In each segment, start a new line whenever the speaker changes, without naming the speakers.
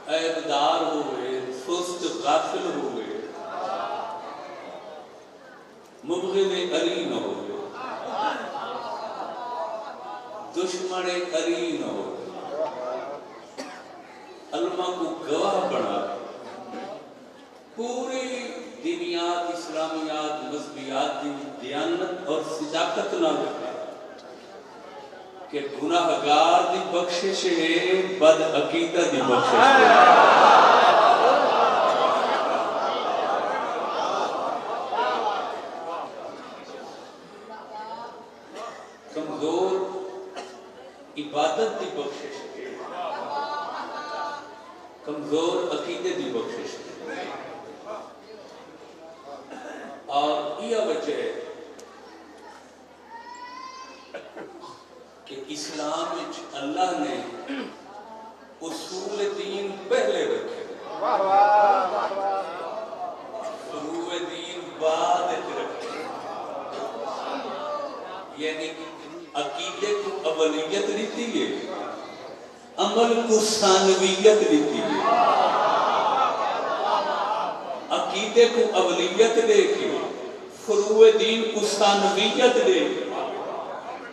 عیبدار ہوئے، سست غافل ہوئے، مبغض علی نہ ہوئے، دشمن علی نہ ہوئے، علماء کو گواہ بنا پوری دینیات، اسلامیات، مذہبیات کی دیانت اور صداقت نہ رکھا کہ گناہگار دی بخشش ہے، بد عقیدہ دی بخشش ہے۔ کمزور عبادت دی بخشش ہے، کمزور عقیدے دی بخشش ہے۔ اور یہ وجہ ہے کہ اسلام وچ اللہ نے اصول دین پہلے رکھے، فروع دین بعد رکھے، یعنی عقیدے کو اولیت دیتی ہے، عمل کو ثانویت دیتی ہے۔ عقیدے کو اولیت دے کے فروع دین کو ثانویت دے کے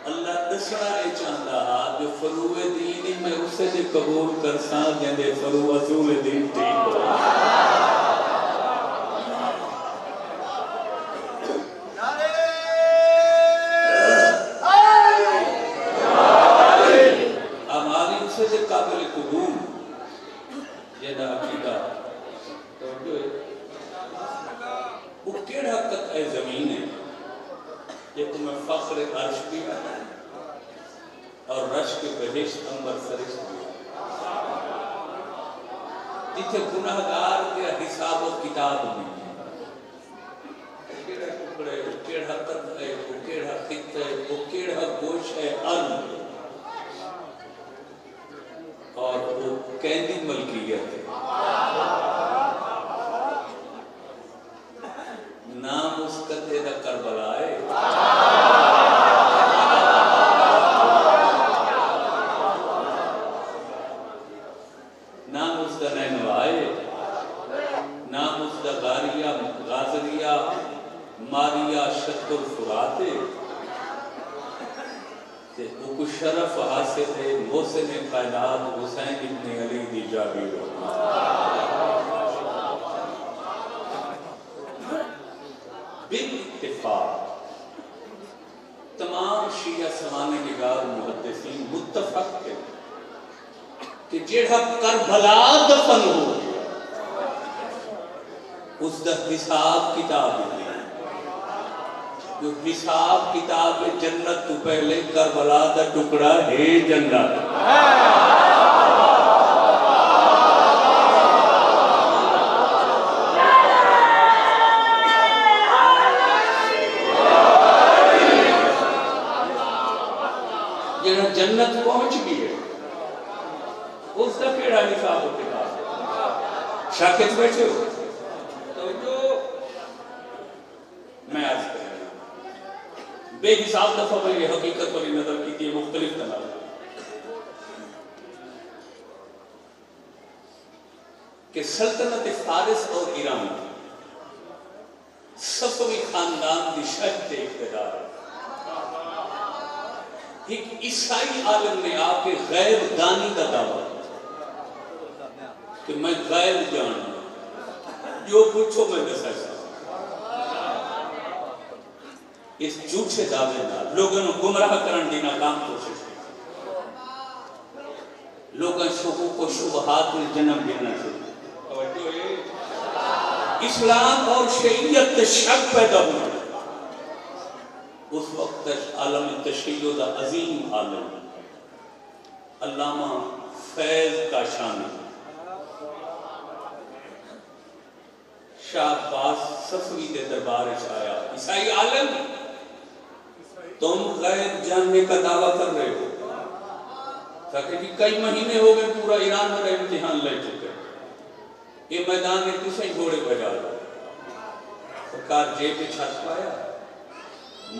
اللہ دسنا نہیں چاہتا جو فروع دین ہی میں اسے نے قبول کر ساں جندے فروع اصول دین ٹھیک ہو۔ ہماری اسے سے قابل قبول یہ نہ عقیدہ وہ کیڑا قطع زمین ہے یہ تمہیں فخر عرش بھی ہے اور رش کے بہشت انبر فرشت بھی جتھے گناہگار کے حساب و کتاب نہیں ہے، کیڑا ٹکڑے، کیڑا قطع ہے، کیڑا خط ہے، کیڑا گوش ہے، ان اور وہ کیندی ملکیت ہے۔ نام اس کا تیرا کربلا ہے، نام اس کا نینوا ہے، نام اس کا غازریہ ماریا شد الفرات ہے، وہ کو شرف حاصل ہے محسن کائنات حسین ابن علی دی جابر بالاتفاق تمام شیعہ سمانے نگار محدثین متفق ہے کہ جڑا کربلا دفن ہو اس کا حساب کتاب ہے، جو حساب کتاب جنت تو پہلے کربلا دا ٹکڑا ہے جنت۔ جنہاں جنت پہنچ گئی ہے اس کا کیڑا حساب و کتاب شاکت بیٹھے ہو تو جو میں آج کریں بے حساب دفعہ میں یہ حقیقت پر نظر کی تھی مختلف تناظر کہ سلطنت فارس اور ایران صفوی خاندان دی شہد اقتدار ایک عیسائی عالم نے آ کے غیر دانی کا دعویٰ کہ میں غیر جان جو پوچھو میں دسا اس جھوٹے دعوے نہ لوگوں گمراہ کرن دی ناکام کوشش کی، لوگوں شکوک و شبہات میں جنم دینا چاہیے، اسلام اور شیعیت شک پیدا ہوئی۔ اس وقت عالم تشیع دا عظیم عالم علامہ فیض کاشانی شاہ عباس صفوی دے دربار آیا، عیسائی عالم تم غیب جاننے کا دعویٰ کر رہے ہو، تاکہ جی کئی مہینے ہو گئے پورا ایران میں امتحان لے چکے، یہ میدان میں کسے گھوڑے بجا رہا سرکار جیب پہ چھت پایا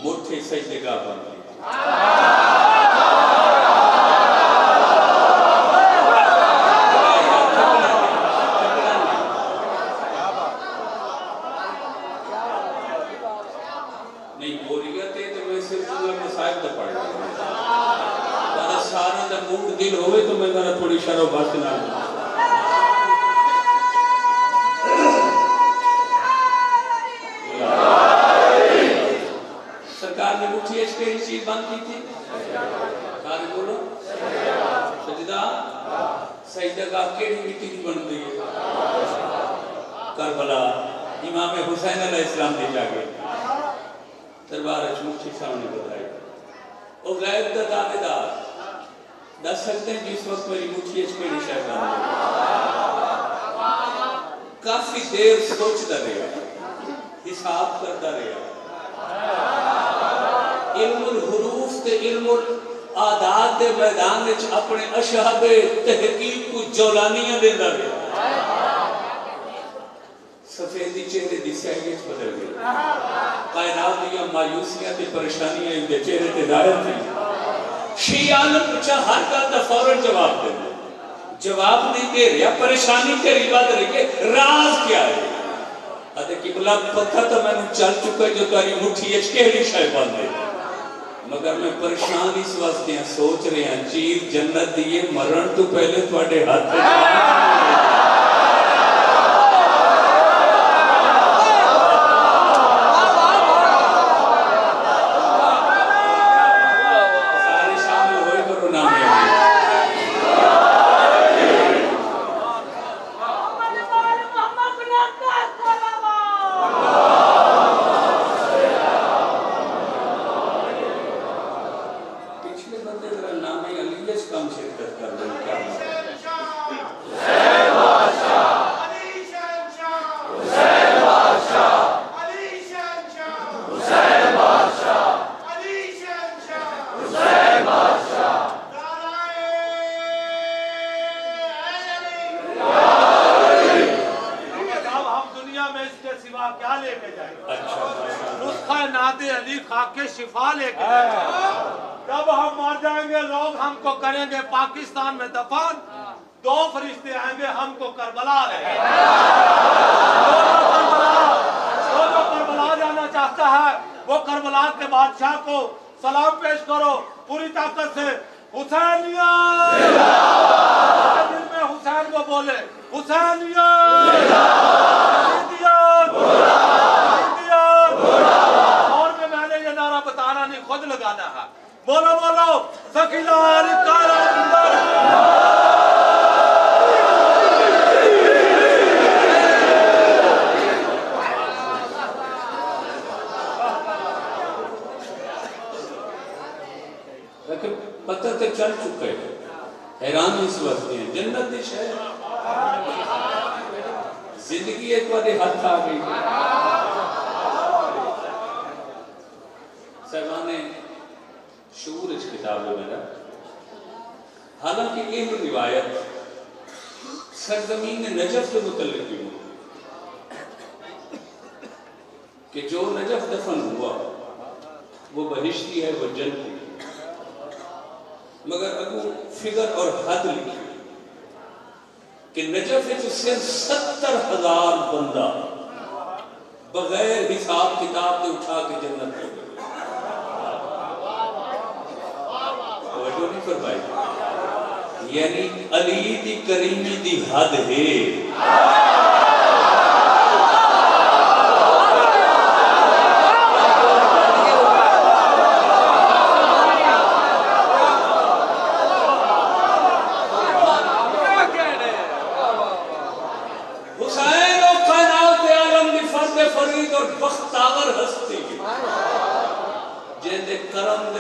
مٹھے سجدے گاہ بن گئی۔ امام حسین علیہ السلام دی جاگے دربار مٹھی سامنے بتائی وہ غیب دا دعوے دار دس سکتے ہیں جس وقت میری مٹھی اچھ کے نشہ کافی دیر سوچتا رہا حساب کرتا رہا علم الحروف تے علم العادات دے میدان وچ اپنے اشہاب تحقیق کو جولانیاں دیندا رہا سفیدی چہرے دی سیاہی بدل گئی کائنات دیا مایوسیاں تے پریشانیاں ان دے چہرے تے ظاہر تھی شیعہ عالم پوچھا ہر گل دا فوراً جواب دے جواب نہیں دے رہا پریشانی تیری بات رہی ہے راز کیا ہے ادھے قبلہ پتہ تو میں نے چل چکا ہے جو تاری مٹھی اچھ کے لیے شاید باندھے مگر میں پریشان اس واسطے ہیں سوچ رہے ہیں چیر جنت دیئے مرن تو پہلے تھوڑے ہاتھ
پاکستان میں دفن دو فرشتے آئیں گے ہم کو کربلا رہے جو کربلا جانا چاہتا ہے وہ کربلا کے بادشاہ کو سلام پیش کرو پوری طاقت سے حسینیت دل میں حسین کو بولے حسینیت اور میں نے یہ نعرہ بتانا نہیں خود لگانا ہے بولو بولو سکیلار کارا
لیکن پتہ تے چل چکے حیران اس وقت ہیں جنت دیش ہے زندگی ایک بار ہاتھ آ گئی صاحبانے شعور اس کتاب ہے میرا حالانکہ یہ روایت سرزمین نجف کے متعلق بھی ہوتی کہ جو نجف دفن ہوا وہ بہشتی ہے وہ جنتی مگر اگو فگر اور حد لکھی کہ نجف ہے جو صرف 70,000 بندہ بغیر حساب کتاب کے اٹھا کے جنت ہو گئے توجہ نہیں فرمائی یعنی علی دی کریمی دی حد ہے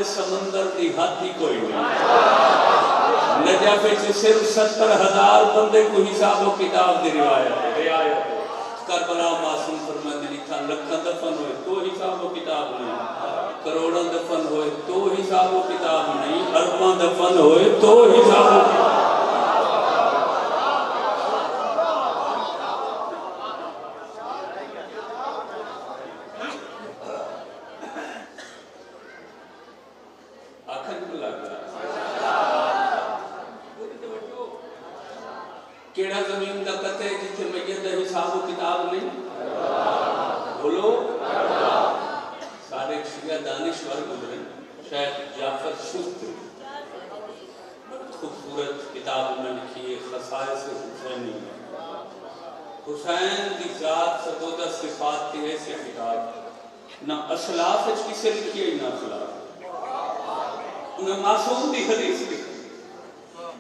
سمندر دی حد ہی کوئی نہیں نجف سے صرف 70,000 بندے کو حساب و کتاب دی روایت ہے کربلا معصوم فرماندے لکھا لکھاں دفن ہوئے تو حساب و کتاب نہیں کروڑاں دفن ہوئے تو حساب و کتاب نہیں ارباں دفن ہوئے تو حساب و کتاب کیڑا زمین کا قطع ہے جتنے میت حساب و کتاب نہیں بولو سارے شیعہ دانشور گزرے شیخ جعفر شست خوبصورت کتاب میں لکھی ہے خصائص حسینی حسین کی ذات سدودہ صفات کی ایسی کتاب نہ اسلاف کسے لکھی ہے نہ اخلاف انہیں معصوم دی حدیث لکھی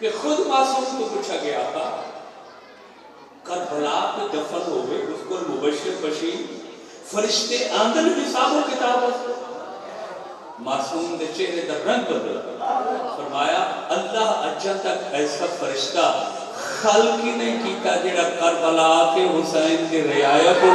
کہ خود معصوم کو پوچھا گیا تھا کربلا پہ دفن ہوئے اس کو مبشر بشیر فرشتے آندن حساب و کتاب معصوم دے چہرے دا رنگ بدل فرمایا اللہ اجا تک ایسا فرشتہ خلق ہی نہیں کیتا جڑا کربلا کے حسین دے رعایا کو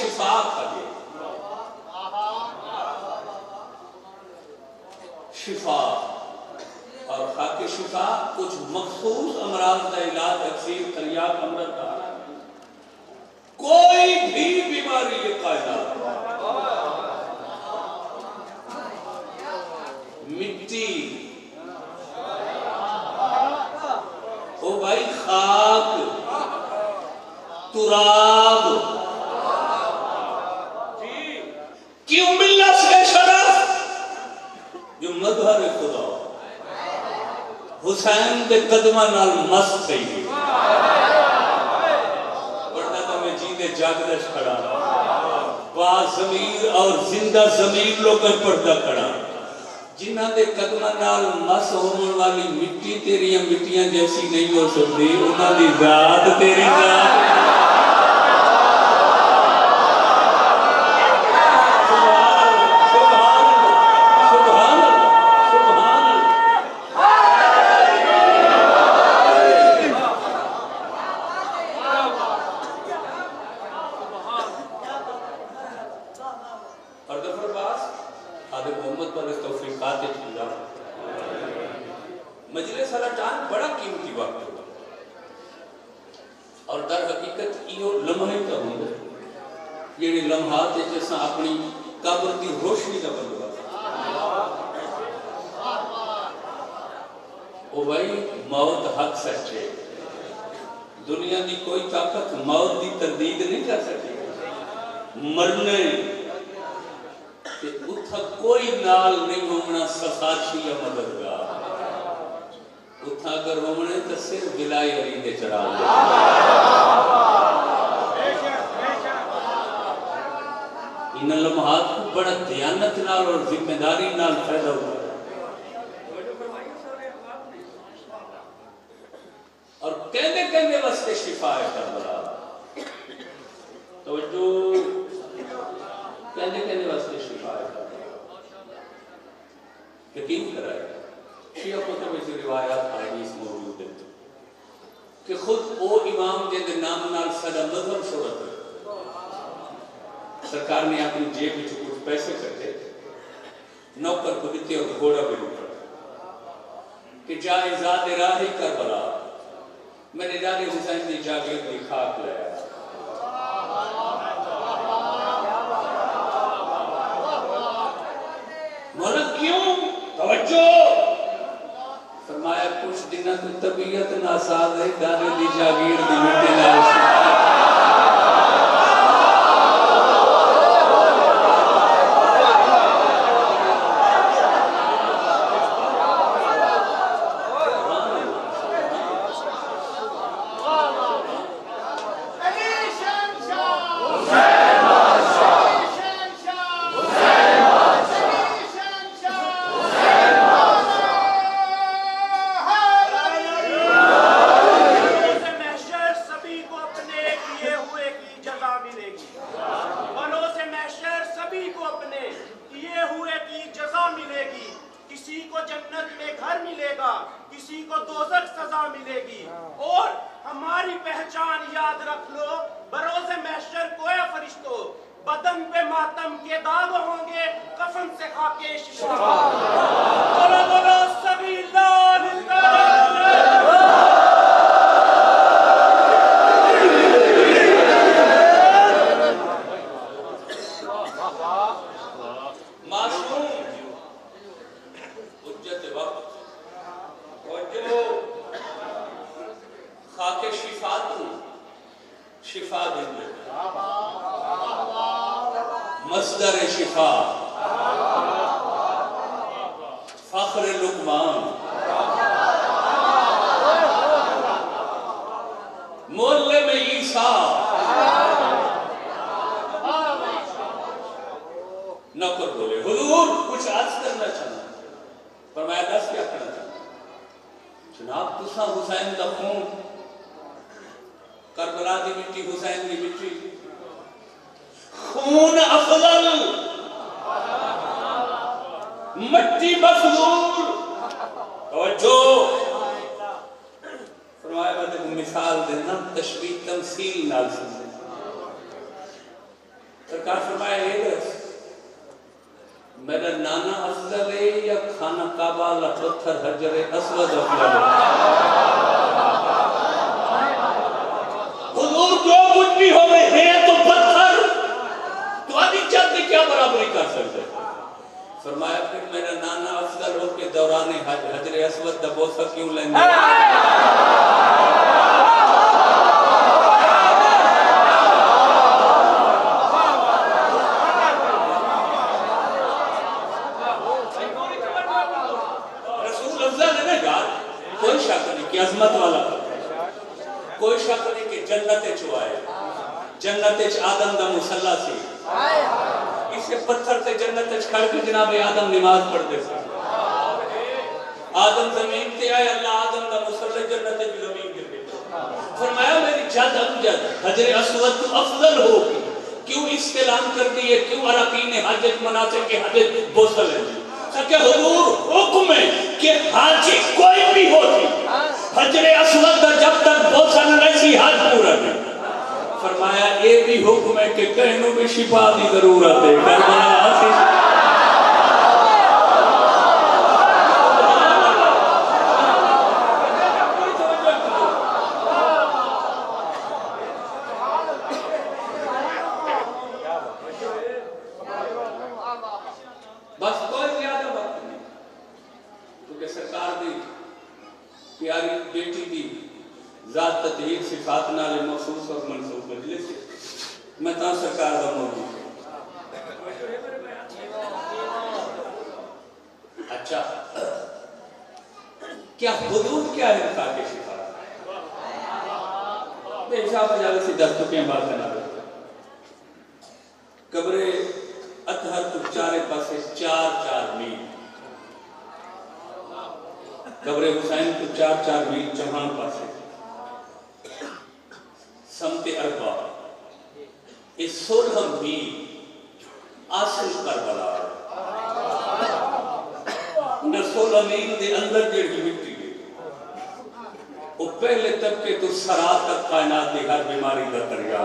حساب شفا اور خاک شفا کچھ مخصوص امراض کا علاج اکثیر تریاق امرت کا کوئی بھی بیماری یہ کائنات مٹی او بھائی خاک تراب کیوں ملنا سے شرف جو مظہر خدا حسین دے قدمہ نال مست تھی ورنہ تو میں جیندے جاگدش کھڑا با ضمیر اور زندہ ضمیر لوگوں پردہ کھڑا جنہ دے قدمہ نال مست ہونے والی مٹی تیری مٹیاں جیسی نہیں ہو سکتی انہاں دی ذات تیری ذات مجلس ہلاٹان بڑا قیمتی وقت ہوگا اور در حقیقت یہ لمحے کا ہوں یہ لمحات ہے جیسا اپنی قبر کی روشنی کا بندوا او بھائی موت حق سچے دنیا دی کوئی طاقت موت دی تردید نہیں کر سکتی مرنے کہ اتھا کوئی نال نہیں ہونا سخاشی یا مددگار اتھا اگر ہونے تو صرف بلائی علی دے چڑھا لے ان لمحات کو بڑا دیانت نال اور ذمہ داری نال پیدا ہوا اور کہنے واسطے شفا ہے کربلا توجہ کہنے واسطے شفا ہے یقین کرائے شیعہ کتب سے روایات حدیث موجود ہے کہ خود او امام جے دے نام نال سدا مذہب صورت ہے سرکار نے اپنی جیب میں کچھ پیسے کرتے نوکر کو دیتے اور گھوڑا بھی روکا کہ جائے ذات راہ کربلا میرے دادے حسین نے جاگیر کی خاک لایا مولا کیوں توجہ فرمایا کچھ دنہ تو طبیعت ناساز ہے دادے دی جاگیر دی مٹی نہ خاک شفا دن میں مصدر شفا فخر لقمان معلم عیسیٰ نوکر بولے حضور کچھ عرض کرنا چاہنا فرمایا دس کیا کرنا چاہنا جناب تسا حسین دا خون کربلا دی مٹی حسین دی مٹی خون افضل مٹی مفضول توجہ فرمایا میں نے مثال دینا تشبیہ تمثیل نال سمجھے سرکار فرمایا یہ دس میرا نانا افضل ہے یا کھانا کعبہ لٹھر حجر اسود افضل حضور جو کچھ بھی ہوئے ہیں تو پتھر تو آدھی چاہتے کیا برابری کر سکتے فرمایا پھر میرا نانا افضل ہو کے دوران حجر اسود دبوسا کیوں لیں گے رسول افضل ہے نا یار کوئی شک نہیں کہ عظمت والا کوئی شک نہیں کہ جنت چوائے جنت آدم دا مسلح سی اسے پتھر سے جنت کھڑ کے جناب آدم نماز پڑھتے سے آدم زمین تے آئے اللہ آدم دا مسلح جنت کی زمین گر گئی فرمایا میری جد امجد حجر اسود تو افضل ہوگی کیوں استعلام کر دیئے کیوں عراقین حجت مناسب کے حجت بوسل ہے کہ حضور حکم ہے کہ حاجی کوئی بھی ہوتی حجر اسود دا جب تک بوسل نہیں حج پورا نہیں فرمایا یہ بھی حکم ہے کہ کہنوں بھی شفا دی ضرورت ہے کربلا آسی بس کوئی زیادہ وقت نہیں کیونکہ سرکار دی پیاری بیٹی دی ذات تطہیر صفات نالے مخصوص اور منصوص مجلس میں تاں سرکار دا موجود اچھا کیا حدود کیا ہے نکاح کے صفات بے حساب اجازت سے دس چکے ہیں بات کرنا قبر اطہر تو چارے پاسے چار میل قبر حسین تو چار میل چوہان پاسے سمت اربع اس 16 میل آصل کربلا نہ 16 میل دے اندر جڑی مٹی ہے وہ پہلے طبقے تو سرا تک کائنات دی ہر بیماری دا دریا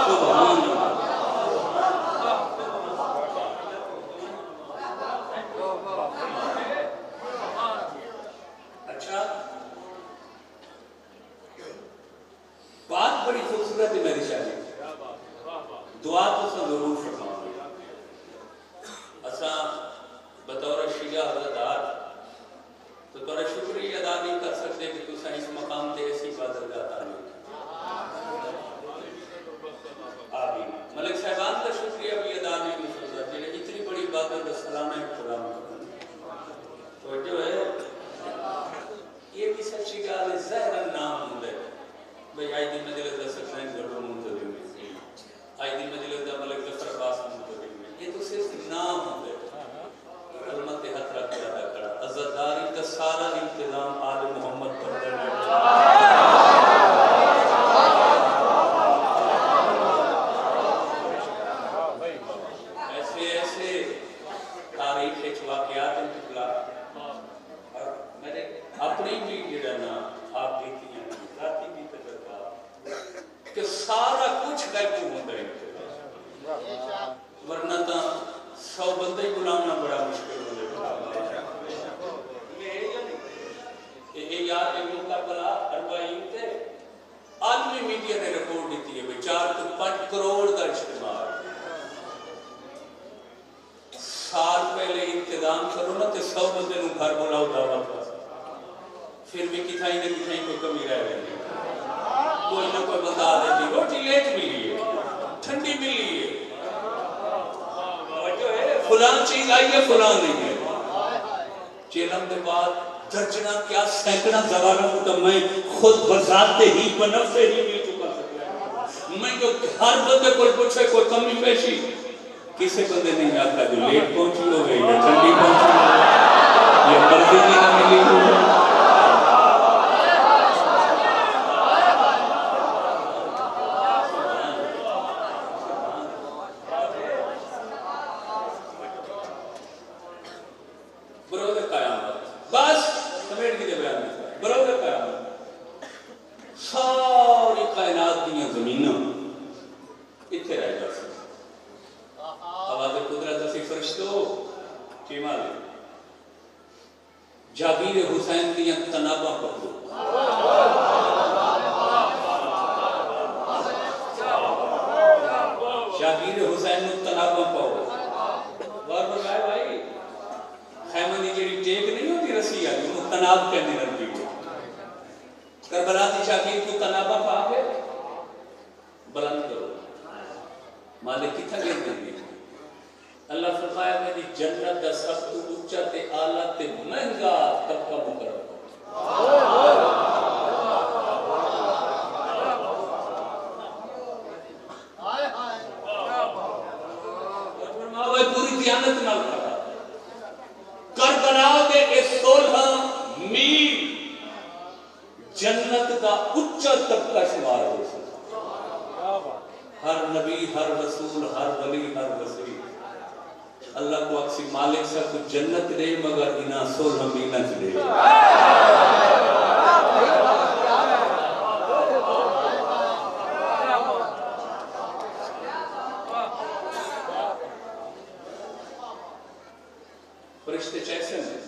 سبحان اچھا بات بڑی خوبصورت ہے میری شاہی دعا تو سب ضرور فرماؤں اساں بطور شیعہ حضرات تو تورا شکریہ ادا نہیں کر سکتے کہ تو اس مقام تے ایسی بات درگاہ نہیں آمین ملک صاحبان کا شکریہ بھی ادا نہیں کر سکتے جنہیں اتنی بڑی باتیں کا سلامہ احترام تو جو ہے یہ بھی سچی گال ہے زہر نام ہوں دے بھئی آئی دی مجلس دا سکسائن گھڑوں منتظر میں آئی دی مجلس دا ملک ظفر عباس منتظر میں یہ تو صرف نام ہوں دے علمت حق رکھ جاتا کھڑا عزتداری کا سارا انتظام آل محمد پر دینے ایسے تاریخ ایک واقعات انتقلا اور میں نے اپنی بھی گرنا آپ دیکھی ہیں ذاتی بھی تجربہ کہ سارا کچھ غیب ہوتا ہے ورنہ تا 100 بندے بلانا بڑا مشکل ہو جائے یہ یار ایک کربلا 40 تے عالمی میڈیا نے رپورٹ دیتی ہے 4 تو 5 کروڑ کا اجتماع سال پہلے انتظام کرو نا تے 100 بندے نو گھر بلاؤ دعوت پھر بھی کتھائی نہ کتھائی کوئی کمی رہ گئی، کوئی نہ کوئی بندہ آ رہی تھی، روٹی لیٹ ملی ہے، ٹھنڈی ملی ہے، فلان چیز آئی ہے فلان نہیں ہے۔ چیلم دے بعد درجنہ کیا سینکڑا زوارہ ہوتا میں خود بذات ہی بنفس ہی مل چکا سکتا، میں جو ہر بندے کو پوچھے کوئی کمی پیشی، کسی بندے نہیں آتا جو لیٹ پہنچی ہو گئی یا ٹھنڈی پہنچی ہو گئی یا مرضی کی نہ ملی ہو گئی۔ بروز قیامت بس سمیٹ کی بیان میں بروز قیامت ساری کائنات دیا زمینوں اتھے رہ جا سکتے، آواز قدرت اسی فرشتو چیمہ لے جابیر حسین دیا تنابہ پکو، جابیر حسین تنابہ پکو بار بگائے بھائی خیمہ دی جیڑی ٹیک نہیں ہوتی رسی آگی وہ تناب کرنے رکھی ہوئی، کربلا کی شاکیر کو تنابہ پا کے بلند کرو، مالک کتھا گئے دیں گے۔ اللہ فرمایا میری جنت دا سب تو اچھا تے آلہ تے مہنگا طبقہ مقرر فرمایا پوری دیانت نہ کرا کربلا دے اس 16 میل جنت دا اچھا طبقہ شمار ہو سکتا، ہر نبی ہر رسول ہر ولی ہر وسیع اللہ کو اکسی مالک سے تو جنت دے مگر انہا 16 میلہ دے فرشتے چیسے ہیں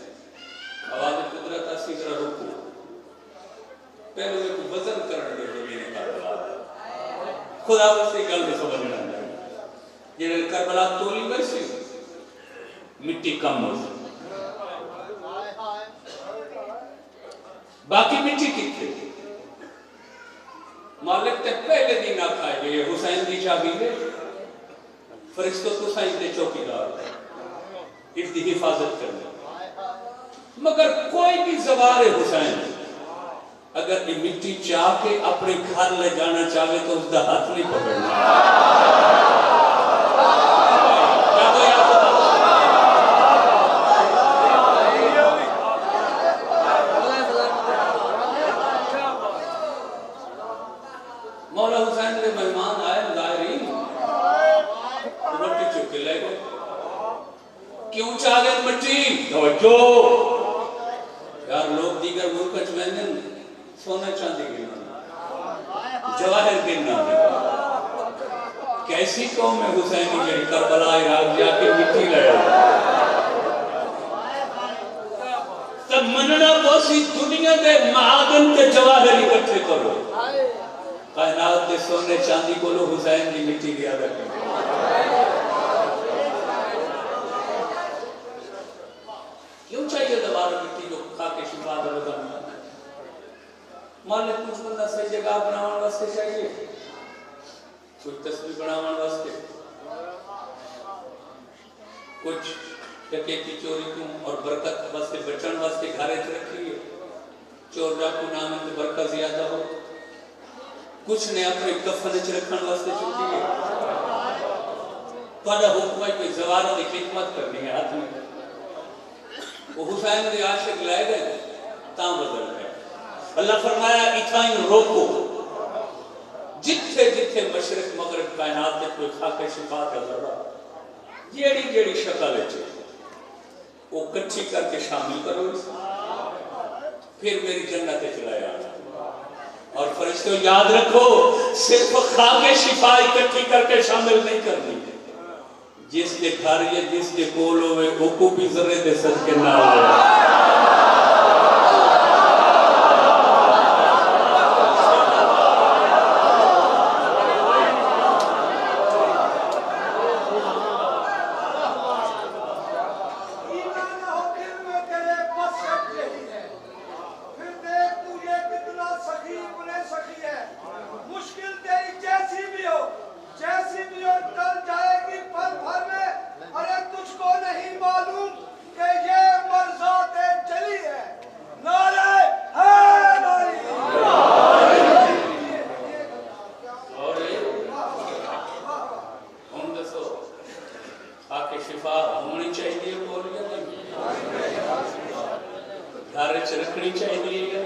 آواز قدرت اسی طرح رکو پہلے میں کوئی وزن کرنے دے زمین کربلا خدا واسطے گل میں سمجھنا ہے یہ کربلا تولی ویسی مٹی کم ہو باقی مٹی کتنے مالک تے پہلے دن آکھا ہے یہ حسین دی چابی ہے فرشتوں تو سائن دے چوکی دار اس دی حفاظت کرنے مگر کوئی بھی زوار حسین اگر یہ مٹی چاہ کے اپنے گھر لے جانا چاہے تو اس دا ہاتھ نہیں پکڑنا مولا حسین کے مہمان آئے ظاہرین مٹی چک کے لے گئے کیوں چاہ گئے مٹی توجہ یار لوگ دیگر ملکچ میں سونا چاندی گرنا جواہر گرنا کیسی قوم ہے حسینی جہی کربلا عراق جا کے مٹی لڑا تب مننا بوسی دنیا دے معادن کے جواہر اکٹھے کرو کائنات دے سونے چاندی کو لو حسین کی مٹی گیا رکھیں کیوں چاہیے دوبارہ مٹی جو کھا کے شفا دے بدن مالک کچھ بندہ صحیح جگہ بناوان واسطے چاہیے کچھ تصویر بناوان واسطے کچھ ڈکیتی چوری کیوں اور برکت واسطے بچن واسطے گھارے رکھی ہے چور ڈاکو نام ہے تو برکت زیادہ ہو کچھ نے اپنے کفن چ رکھن واسطے چکی ہے تھوڑا حکم ہے کوئی زوارہ دی خدمت کرنی ہے ہاتھ میں وہ حسین دے عاشق لائے گئے تاں بدل گئے اللہ فرمایا اتھائیں روکو جتھے جتھے مشرق مغرب کائنات دے کوئی خاکہ شفا کا ذرہ جیڑی جیڑی شکل ہے وہ کچھی کر کے شامل کرو پھر میری جنت چلایا اور فرشتوں یاد رکھو صرف خاکہ شفا اکٹھی کر کے شامل نہیں کرنی جس کے گھر یا جس کے کول ہوئے وہ کو بھی ذرے دے صدقے نہ ہوئے
ایمان ہو دل میں تیرے بس سب یہی ہے پھر دے
چ رکھنی چاہیے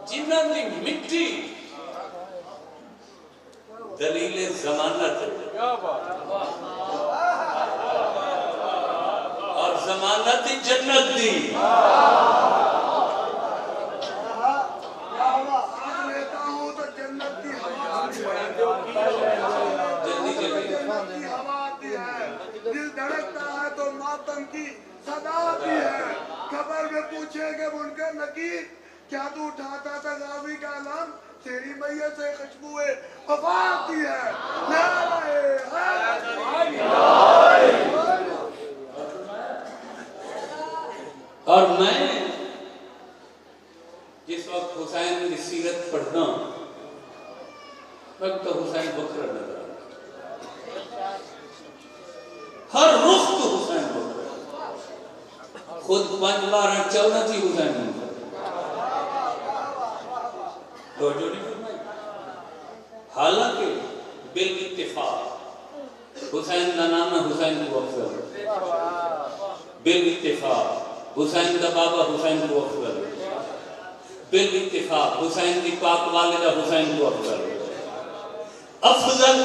جنہاں دی مٹی دلیل ضمانت اور ضمانت جنت دی
دل دھڑکتا ہے تو ماتم کی صدا آتی ہے خبر میں پوچھے گے منکر نکیر کیا تو اٹھاتا تھا غازی کا نام تیری میت سے خوشبو وفا آتی ہے
اور میں جس وقت حسین کی سیرت پڑھنا وقت حسین بکر نظر ہر رخ تو حسین بکر خود 5 بار 14 تھی حسین توجہ نہیں فرمائی حالانکہ بالاتفاق حسین کا نام ہے حسین کو افضل بالاتفاق حسین کا بابا حسین کو افضل بالاتفاق حسین کی پاک والدہ حسین کو افضل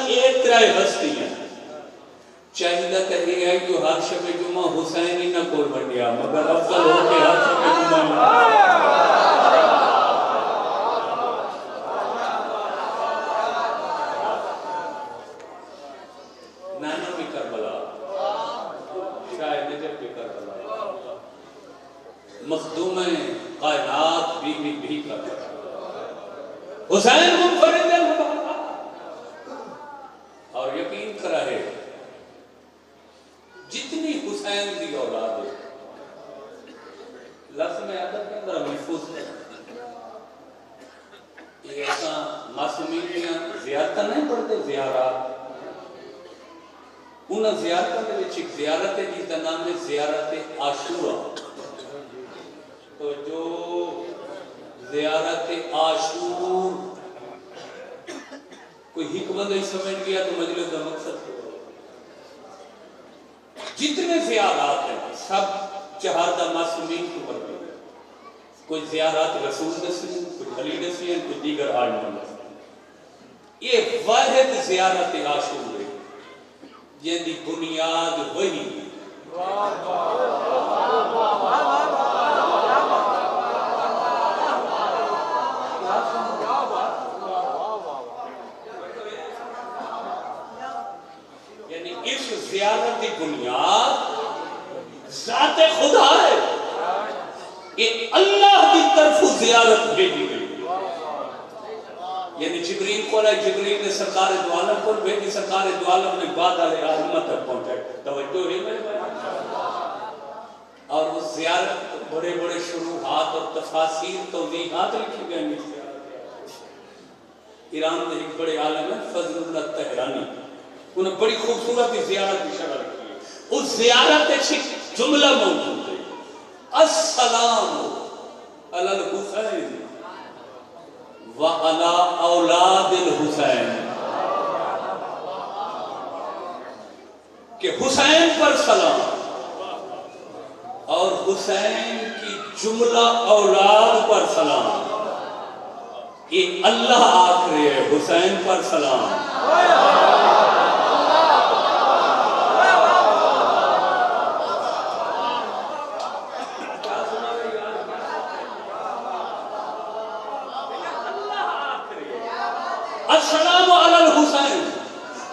ایک طرح ہستی ہیں چاہیدہ کہی ہے کہ ہر شب جمعہ حسین ہی نہ کول بنیا مگر افضل ہو کے ہر شب جمعہ نانا بھی کربلا شاید نجف بھی کربلا مخدوم کائنات بھی کربلا حسین منفرد اور یقین کرا ہے جتنی حسین دی اولاد ہے لفظ میں عدد کے اندر محفوظ ہے یہ ایسا معصومیاں زیارتہ نہیں پڑھتے زیارات انہاں زیارتوں کے لئے ایک زیارت ہے جس کا نام ہے زیارت عاشورہ تو جو زیارت عاشور کوئی حکمت نہیں سمجھ گیا تو مجلس کا مقصد جتنے زیارات ہیں سب چہاردہ معصومین کو پر گئے کوئی زیارات رسول دسی کوئی علی دسی ہیں کوئی دیگر عالم دسی یہ واحد زیارت عاشور ہے جن دی بنیاد وہی یعنی اس زیارت کی بنیاد ذات خدا ہے کہ اللہ کی طرف زیارت بھیجی گئی یعنی جبریل کو لائے جبریل نے سرکار دو عالم کو بھیجی سرکار دو عالم نے بعد علیہ عالمہ تک پہنچائے توجہ ہی میرے بھائی اور اس زیارت بڑے بڑے شروحات اور تفاصیر توضیحات لکھی گئے ایران میں ایک بڑے عالم ہے فضل اللہ تہرانی انہیں بڑی خوبصورت زیارت کی شکل کی ہے اس زیارت ایک جملہ موجود ہے السلام علی الحسین وعلی اولاد الحسین کہ حسین پر سلام اور حسین کی جملہ اولاد پر سلام یہ اللہ آکھ رہے ہے حسین پر سلام السلام علی الحسین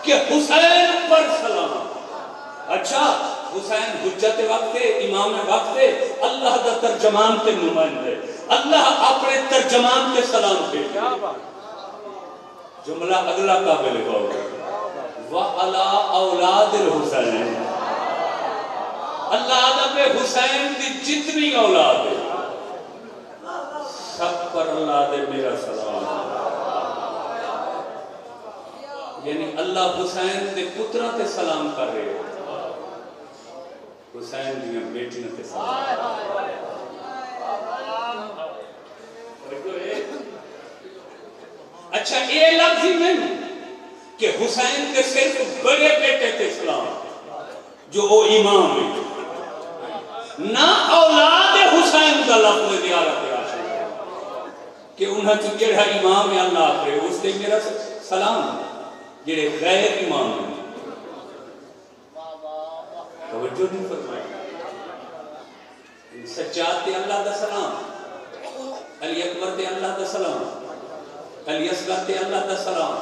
کہ حسین پر سلام اچھا حسین حجت وقت ہے امام وقت ہے اللہ دا ترجمان کے نمائندے اللہ اپنے ترجمان کے سلام کے جملہ اگلا قابل غور وَعَلَىٰ اولاد الحسین اللہ آدم حسین کی جتنی اولاد ہے سب پر اللہ دے میرا سلام یعنی اللہ حسین دے پترہ تے سلام کر رہے ہو حسین دیا بیٹیاں تے سلام اچھا یہ لفظ ہی نہیں کہ حسین کے صرف بڑے بیٹے تے سلام جو وہ امام ہے نہ اولاد حسین کا لفظ زیارت عاشق کہ انہاں تو جڑا امام ہے اللہ آخرے اس سے میرا سلام جڑے غیر امام ہیں توجہ نہیں فرمائی سجاد تے اللہ دا سلام علی اکبر تے اللہ دا سلام علی اصغر تے اللہ دا سلام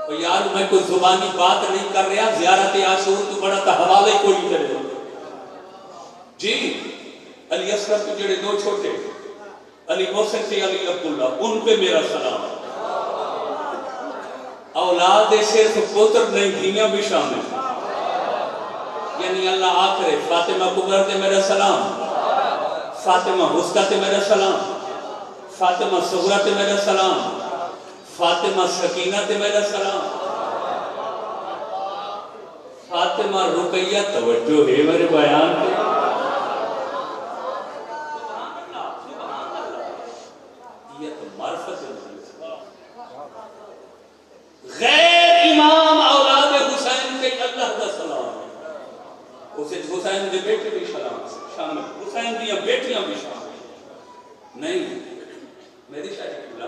اور یار میں کوئی زبانی بات نہیں کر رہا زیارت عاشور تو بڑا تا حوالے کوئی نہیں کرے جی علی اصغر تو جڑے دو چھوٹے علی محسن سے علی عبداللہ ان پہ میرا سلام اولاد صرف پتر نہیں دھیاں بھی شامل یعنی اللہ آخرے فاطمہ کبر تے میرا سلام فاطمہ حسکہ تے میرا سلام فاطمہ صغرا تے میرا سلام فاطمہ سکینہ تے میرا سلام فاطمہ رقیہ توجہ ہے میرے بیان پہ یہ تو معرفت ہے غیر امام اولاد حسین کے اللہ کا سلام ہے اسے حسین کے بیٹے بھی سلام شامل حسین کی بیٹیاں بھی شامل نہیں میری شاہی کبلا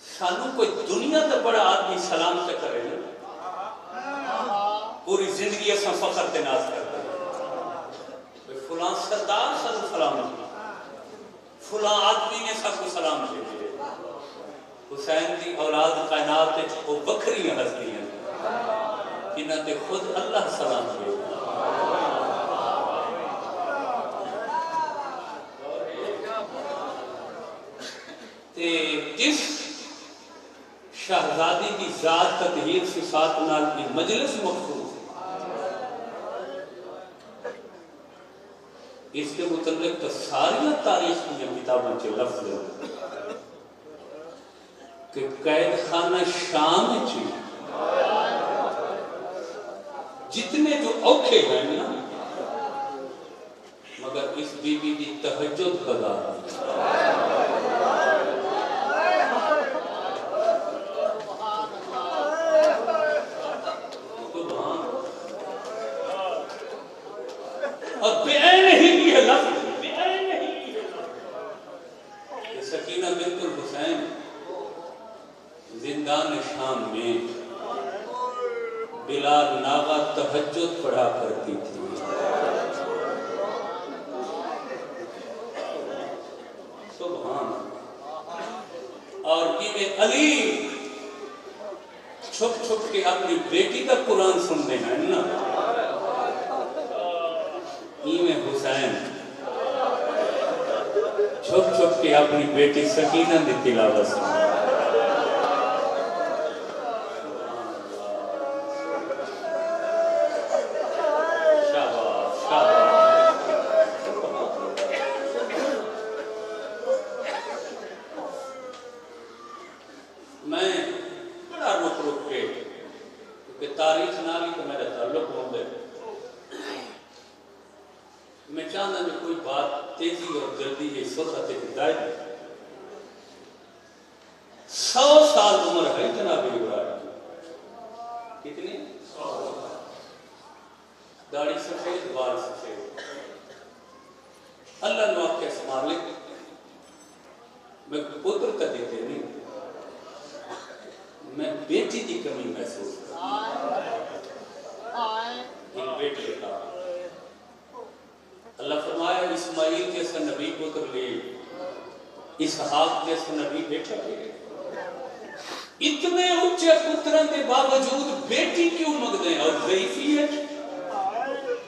سانو کوئی دنیا تو بڑا آدمی سلام سے کرے پوری زندگی اساں فخر تے ناز کرتے ہیں فلاں سردار سب سلام فلاں آدمی نے سب کو سلام دے حسین کی اولاد کائنات وہ بکری ہستی ہیں انہاں تے خود اللہ سلام دے تے جس شہزادی کی ذات تطہیر صفات نال کی مجلس مخصوص اس کے متعلق تو ساری تاریخ کی کتابوں کے لفظ ہے کہ قید خانہ شام چی جتنے جو اوکھے ہیں نا مگر اس بی بی دی تہجد قضا اور بے عین ہی کی ہے لفظ بے عین ہی کی ہے سکینہ بنت الحسین زندان شام میں بلال ناغا تہجد پڑھا کرتی تھی سبحان اور امام علی چھپ چھپ کے اپنی بیٹی کا قرآن سننے ہیں نا امام حسین چھپ چھپ کے اپنی بیٹی سکینہ دی تلاوت سننے اتنے اچھے پتران کے باوجود بیٹی کیوں مگدے ہیں اور ضعیفی ہے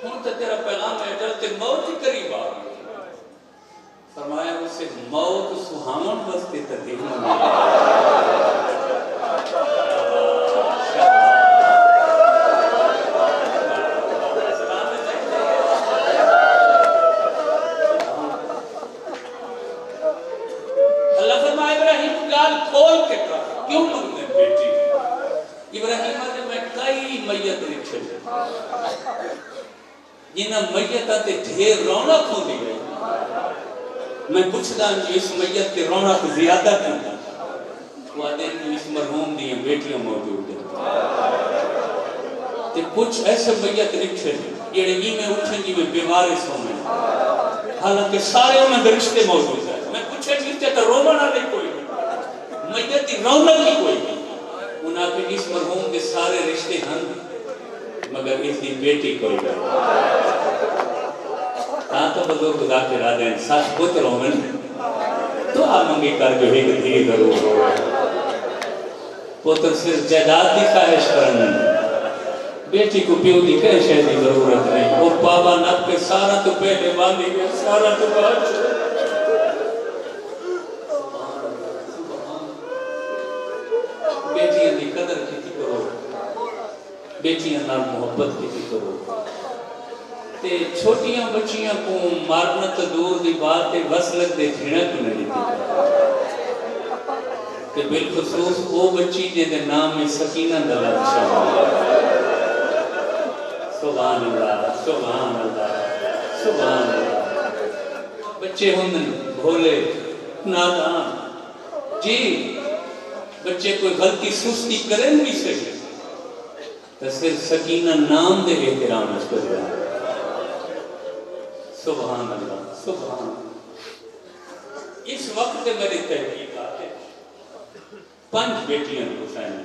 ہوں تو تیرا پیغام ہے ڈرتے موت ہی قریب آ گئی فرمایا اسے موت سہامن بستے تدیر اللہ فرمایا ابراہیم گال کھول کے کیوں مگدے بیٹی ابراہیم نے میں کئی میت رکھے جنہاں میتہ تے ڈھیر رونق ہو دی گئی میں پوچھتا ہوں اس میت تے رونق زیادہ کرتا وہ آدھے اس مرحوم دی بیٹیاں موجود ہیں تے کچھ ایسے میت رکھے جڑے ای میں اٹھیں جی میں بیمارس ہوں میں حالانکہ سارے انہوں نے رشتے موجود ہیں میں پوچھے جیتے تو رومن آلے کوئی نہیں میت دی رونق کی کوئی نہیں انہاں کے اس مرحوم کے سارے رشتے ہیں مگر اس کی بیٹی کوئی نہیں ہاں تو بزرگ خدا کے رادے ہیں ساتھ پتر رومن تو آمنگی کر جو ایک دھی ضرور ہو پتر صرف جائیداد کی خواہش کرنا بیٹی کو پیو دی کہیں شہدی ضرورت نہیں وہ بابا نب کے سارا تو پہلے باندھی گئے سارا تو بات بیٹیاں دی قدر کیتی کرو بیٹیاں نال محبت کیتی کرو تے چھوٹیاں بچیاں کو مارنا تو دور دی بات ہے وصلت دے جھڑا کیوں نہیں دیتی کہ بالخصوص وہ بچی جے دے نام میں سکینہ دلال شامل سبحان اللہ سبحان اللہ سبحان اللہ بچے ہوں بھولے نادان جی بچے کوئی غلطی سستی کریں بھی سکے تو صرف سکینہ نام دے احترام اس پر جائے سبحان اللہ سبحان اللہ اس وقت میری تحقیقات ہے 5 بیٹیاں حسین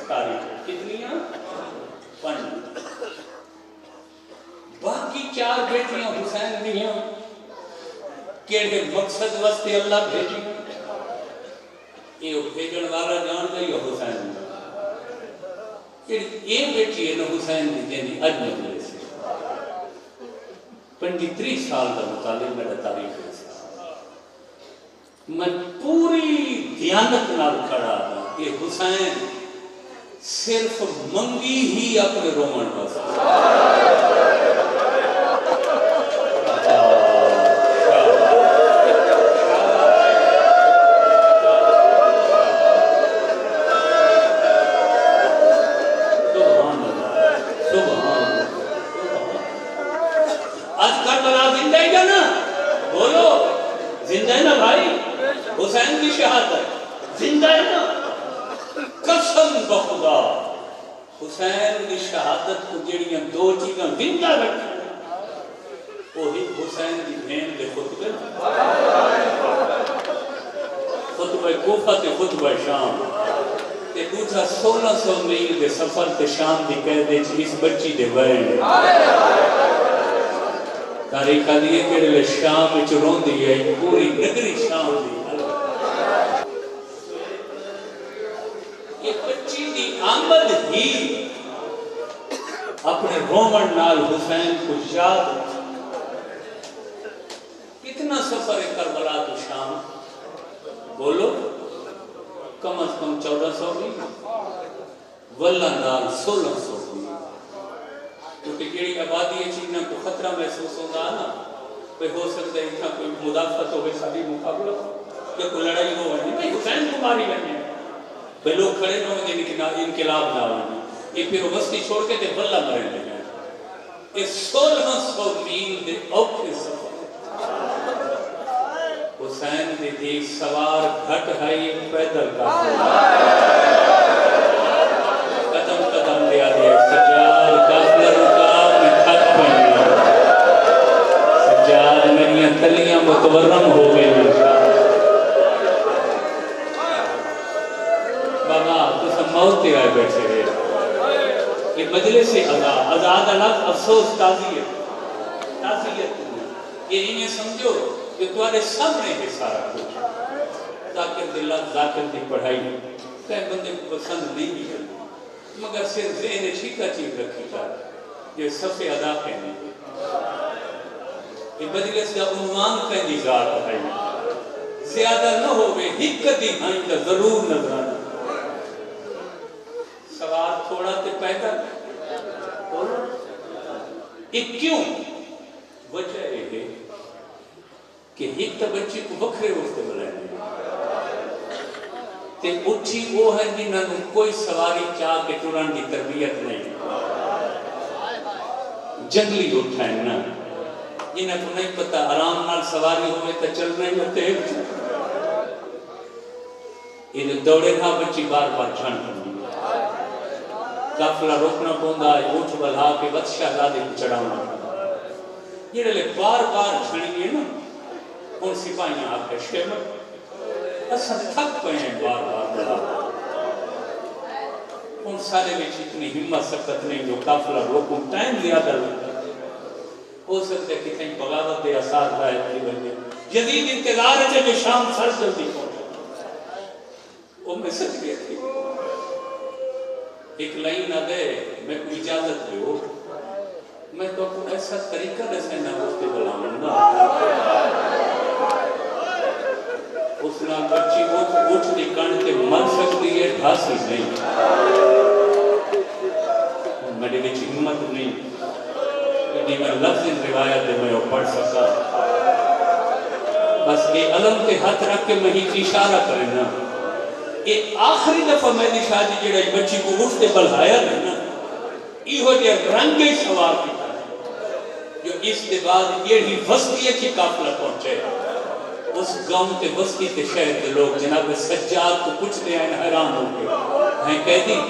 تاریخ کتنیاں 5 باقی 4 بیٹیاں حسین دیاں کیڑے مقصد واسطے اللہ بھیجی یہ بھیجن والا جان گئی حسین یہ بیٹی ہے نا حسین دی جنی اج مجلے سے 25 سال کا مطالعہ میرا تاریخ ہے میں پوری دیانت نال کھڑا تھا کہ حسین صرف منگی ہی اپنے رومن واسطے حسین کی شہادت زندہ ہے نا قسم بخدا حسین کی شہادت کو جڑیاں 2 چیزاں زندہ رکھی وہی حسین کی بہن کے خطبے خطبہ کوفہ تے خطبہ شام تے دوسرا 1600 میل کے سفر تے شام دی قیدے چ اس بچی دے بہن تاریخہ دیئے کہ شام وچ روندی ہے پوری نگری شام دی آمد ہی اپنے رومن نال حسین کو یاد کتنا سفر ہے کربلا تو شام بولو کم از کم 1400 بھی واللہ نال 1600 بھی کیونکہ جیڑی آبادی ہے چیزیں کو خطرہ محسوس ہوگا نا کوئی ہو سکتا ہے اتنا کوئی مدافعت ہوگی ساری مقابلہ یا کوئی لڑائی ہو گئی حسین کو ماری لگے بھئی لوگ کھڑے نہ ہوں جن انقلاب نہ ہوں یہ پھر بستی چھوڑ کے تے بلہ مرے لگے یہ 1600 میل دے اوکھے سفر حسین دے ایک سوار گھٹ ہے یہ پیدل کا قدم قدم دیا دیا سجاد کافلہ رکاب میں تھک پہنیا سجاد میری تلیاں متورم ہو گئی موت تے آئے بیٹھے گئے یہ مجلس آزاد الگ افسوس تعزیت یہ انہیں سمجھو کہ تمہارے سامنے ہے سارا کچھ ذاکر دلہ ذاکر دی پڑھائی کئی بندے کو پسند نہیں بھی ہے مگر صرف ذہن شیکہ چیز رکھی جائے یہ سب سے ادا کہنے یہ مجلس کا عنوان کہنی ذات ہے زیادہ نہ ہوئے حکت ہی ہائیں کا ضرور نظرانا سوال تھوڑا تے پیدا یہ کیوں وجہ ہے کہ ایک تا بچی کو بکھرے وقت بلائیں تے اٹھی وہ ہے جنہاں نے کوئی سواری چاہ کے ٹران کی تربیت نہیں جنگلی اٹھائیں نا جنہاں کو نہیں پتا آرام نال سواری ہوئے تا چل نہیں ہوتے یہ دوڑے تھا بچی بار بار چھان کرنی قافلہ روکنا پوندا ہے اونٹ بلھا کے بد شہزادے کو چڑھانا یہ لے بار بار چھڑیے نا ان سپاہیاں آپ کے شیمت اصل تھک پہ ہیں بار بار بڑھا ان سارے میں اتنی ہمت سکت نہیں جو قافلہ روکوں ٹائم زیادہ لگتا ہو سکتے کہ کہیں بغاوت دے اثار لائے کی بندے جدید انتظار ہے جب شام سر جلدی پہنچا وہ میں سچ گئے تھی ایک لائن نہ دے میں کوئی اجازت دے ہو میں تو اپنا ایسا طریقہ دسے نہ ہوتے بلاؤں گا اس نام بچی اٹھ نکان کے مر سکتی ہے ڈھاسی نہیں میرے بچ ہمت نہیں کہ میں لفظ روایت دے میں پڑھ سکا بس یہ علم کے ہاتھ رکھ کے میں ہی اشارہ کریں نا یہ آخری دفعہ میں نے شاہ جی جڑا بچی کو اٹھتے بلھایا ہے نا یہ ہو جائے رنگ ہی سوار کی جو اس کے بعد یہ ہی وسطیہ کی قافلہ پہنچے اس گاؤں کے بستی کے شہر کے لوگ جناب سجاد کو کچھ دے آئین حیران ہو گئے میں کہہ دی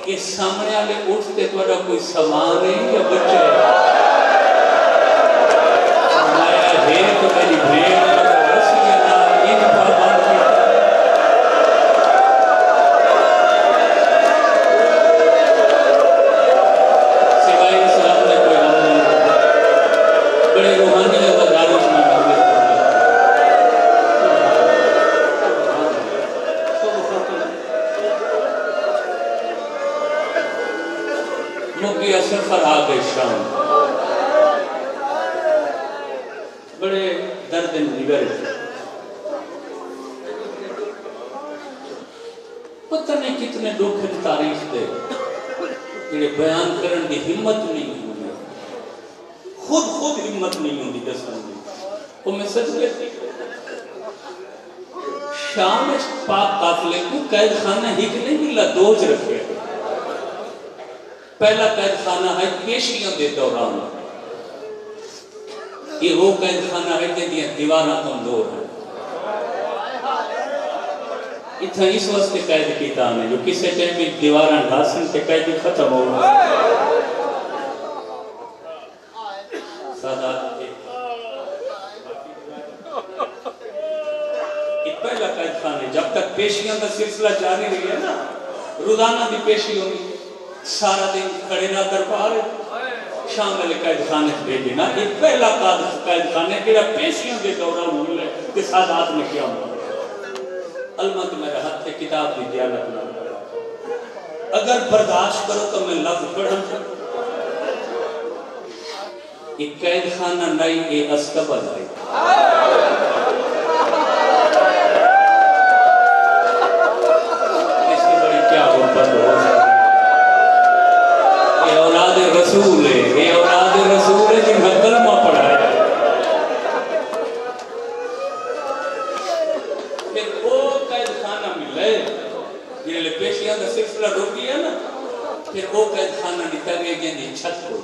کہ سامنے آلے اٹھتے تو اڑا کوئی سامان ہے یا بچے فرمایا ہے تو میری بھیڑ رسی اللہ ان بابان کی سوائے اسلام نے کوئی غم نہیں بڑے روحانی وزارش میں مکی سفر آگے شام بڑے درد نگر پتہ نہیں کتنے دکھ تاریخ دے جڑے بیان کرن دی ہمت نہیں ہوئی خود ہمت نہیں ہوئی دسن دی وہ میں سچ کہتی شام پاک قافلے کو قید خانہ ہی کے نہیں ملا دوج رکھے پہلا قید خانہ ہے پیشیاں دے دوران یہ وہ قید خانہ ہے کہ دیوارہ کمزور ہے اتنا اس وقت قید کی تام ہے جو کسی ٹائم میں دیوارہ ڈھاسن کے قید ختم ہو رہا سادات کے یہ پہلا قید خانہ ہے جب تک پیشیاں کا سلسلہ جاری رہی ہے نا روزانہ بھی پیشی ہوگی سارا دن کھڑے نہ دربار شام میں قید خانے بھیجے نا یہ پہلا قید خانے کہ پیشیوں کے دوران مل ہے کہ سادات میں کیا ہوا علمت میرے ہاتھ سے کتاب دی دیانت نہ اگر برداشت کرو تو میں لفظ پڑھا یہ قید خانہ نہیں یہ اسکبل ہے اس کی بڑی کیا غربت ہو سکتی یہ اولاد رسول ہے یہ اولاد رسول ہے جن کا کلمہ پڑھا ہے پھر وہ قید خانہ ملے جنہیں لے پیشیاں کا سلسلہ روکی ہے نا پھر وہ قید خانہ نکل گئے جنہیں چھت ہو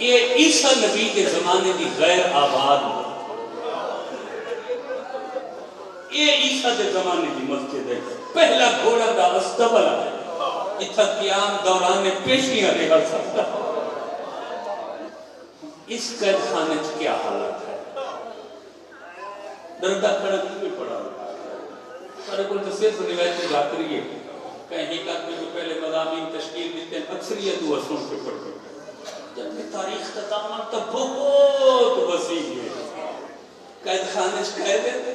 یہ عیسیٰ نبی کے زمانے کی غیر آباد یہ عیسیٰ کے زمانے کی مسجد ہے پہلا گھوڑا دا استبل ہے اتھا قیام دوران پیشیاں رہا سکتا اس قید خانے سے کیا حالت ہے دردہ کھڑک بھی پڑا سارے کل تو صرف روایت جاکری ہے کہیں حقیقت میں جو پہلے مضامین تشکیل دیتے ہیں اکثریت وہ اصلوں سے پڑھتے ہیں جب میں تاریخ تطامن تو بہت وسیع ہے قید خانے سے کہہ دیتے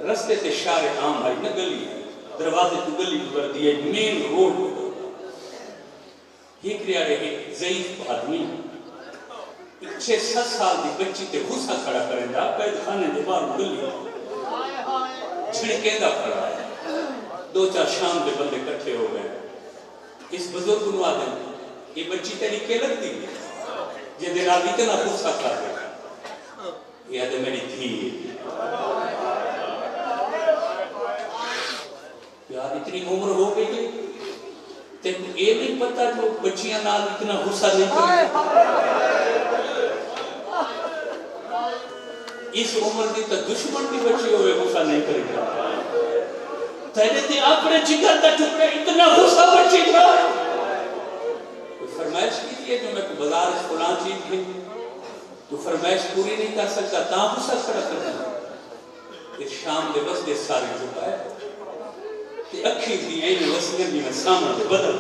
رستے سے شارع عام ہے نہ گلی ہے دروازے تو گلی کر دیئے مین روڈ ایک ریاڑے ایک ضعیف آدمی 6-7 سال دی بچی تے غصہ کھڑا کریں گا قید خانے دے بار گلی چھڑکے دا کھڑا ہے 2-4 شام دے بندے کٹھے ہو گئے اس بزرگ نو آدم یہ بچی تیری کے لگ دی یہ دن آدھی اتنا غصہ کھڑا ہے یہ آدم میری تھی یار اتنی عمر ہو گئی ہے تیکو یہ نہیں پتا جو بچیاں نال اتنا غصہ نہیں کریں اس عمر دی تو دشمن کی بچی ہوئے غصہ نہیں کریں تیرے تے اپنے جگر دا ٹکڑے اتنا غصہ بچی تھا تو فرمائش کی دیئے جو میں کو بازار اس فلان چیز کی تو فرمائش پوری نہیں کر سکتا تاں غصہ کھڑا کرنا کہ شام دے بس دے سارے چکائے کہ اکھی تھی این وسیعہ بھی میں سامنے بدل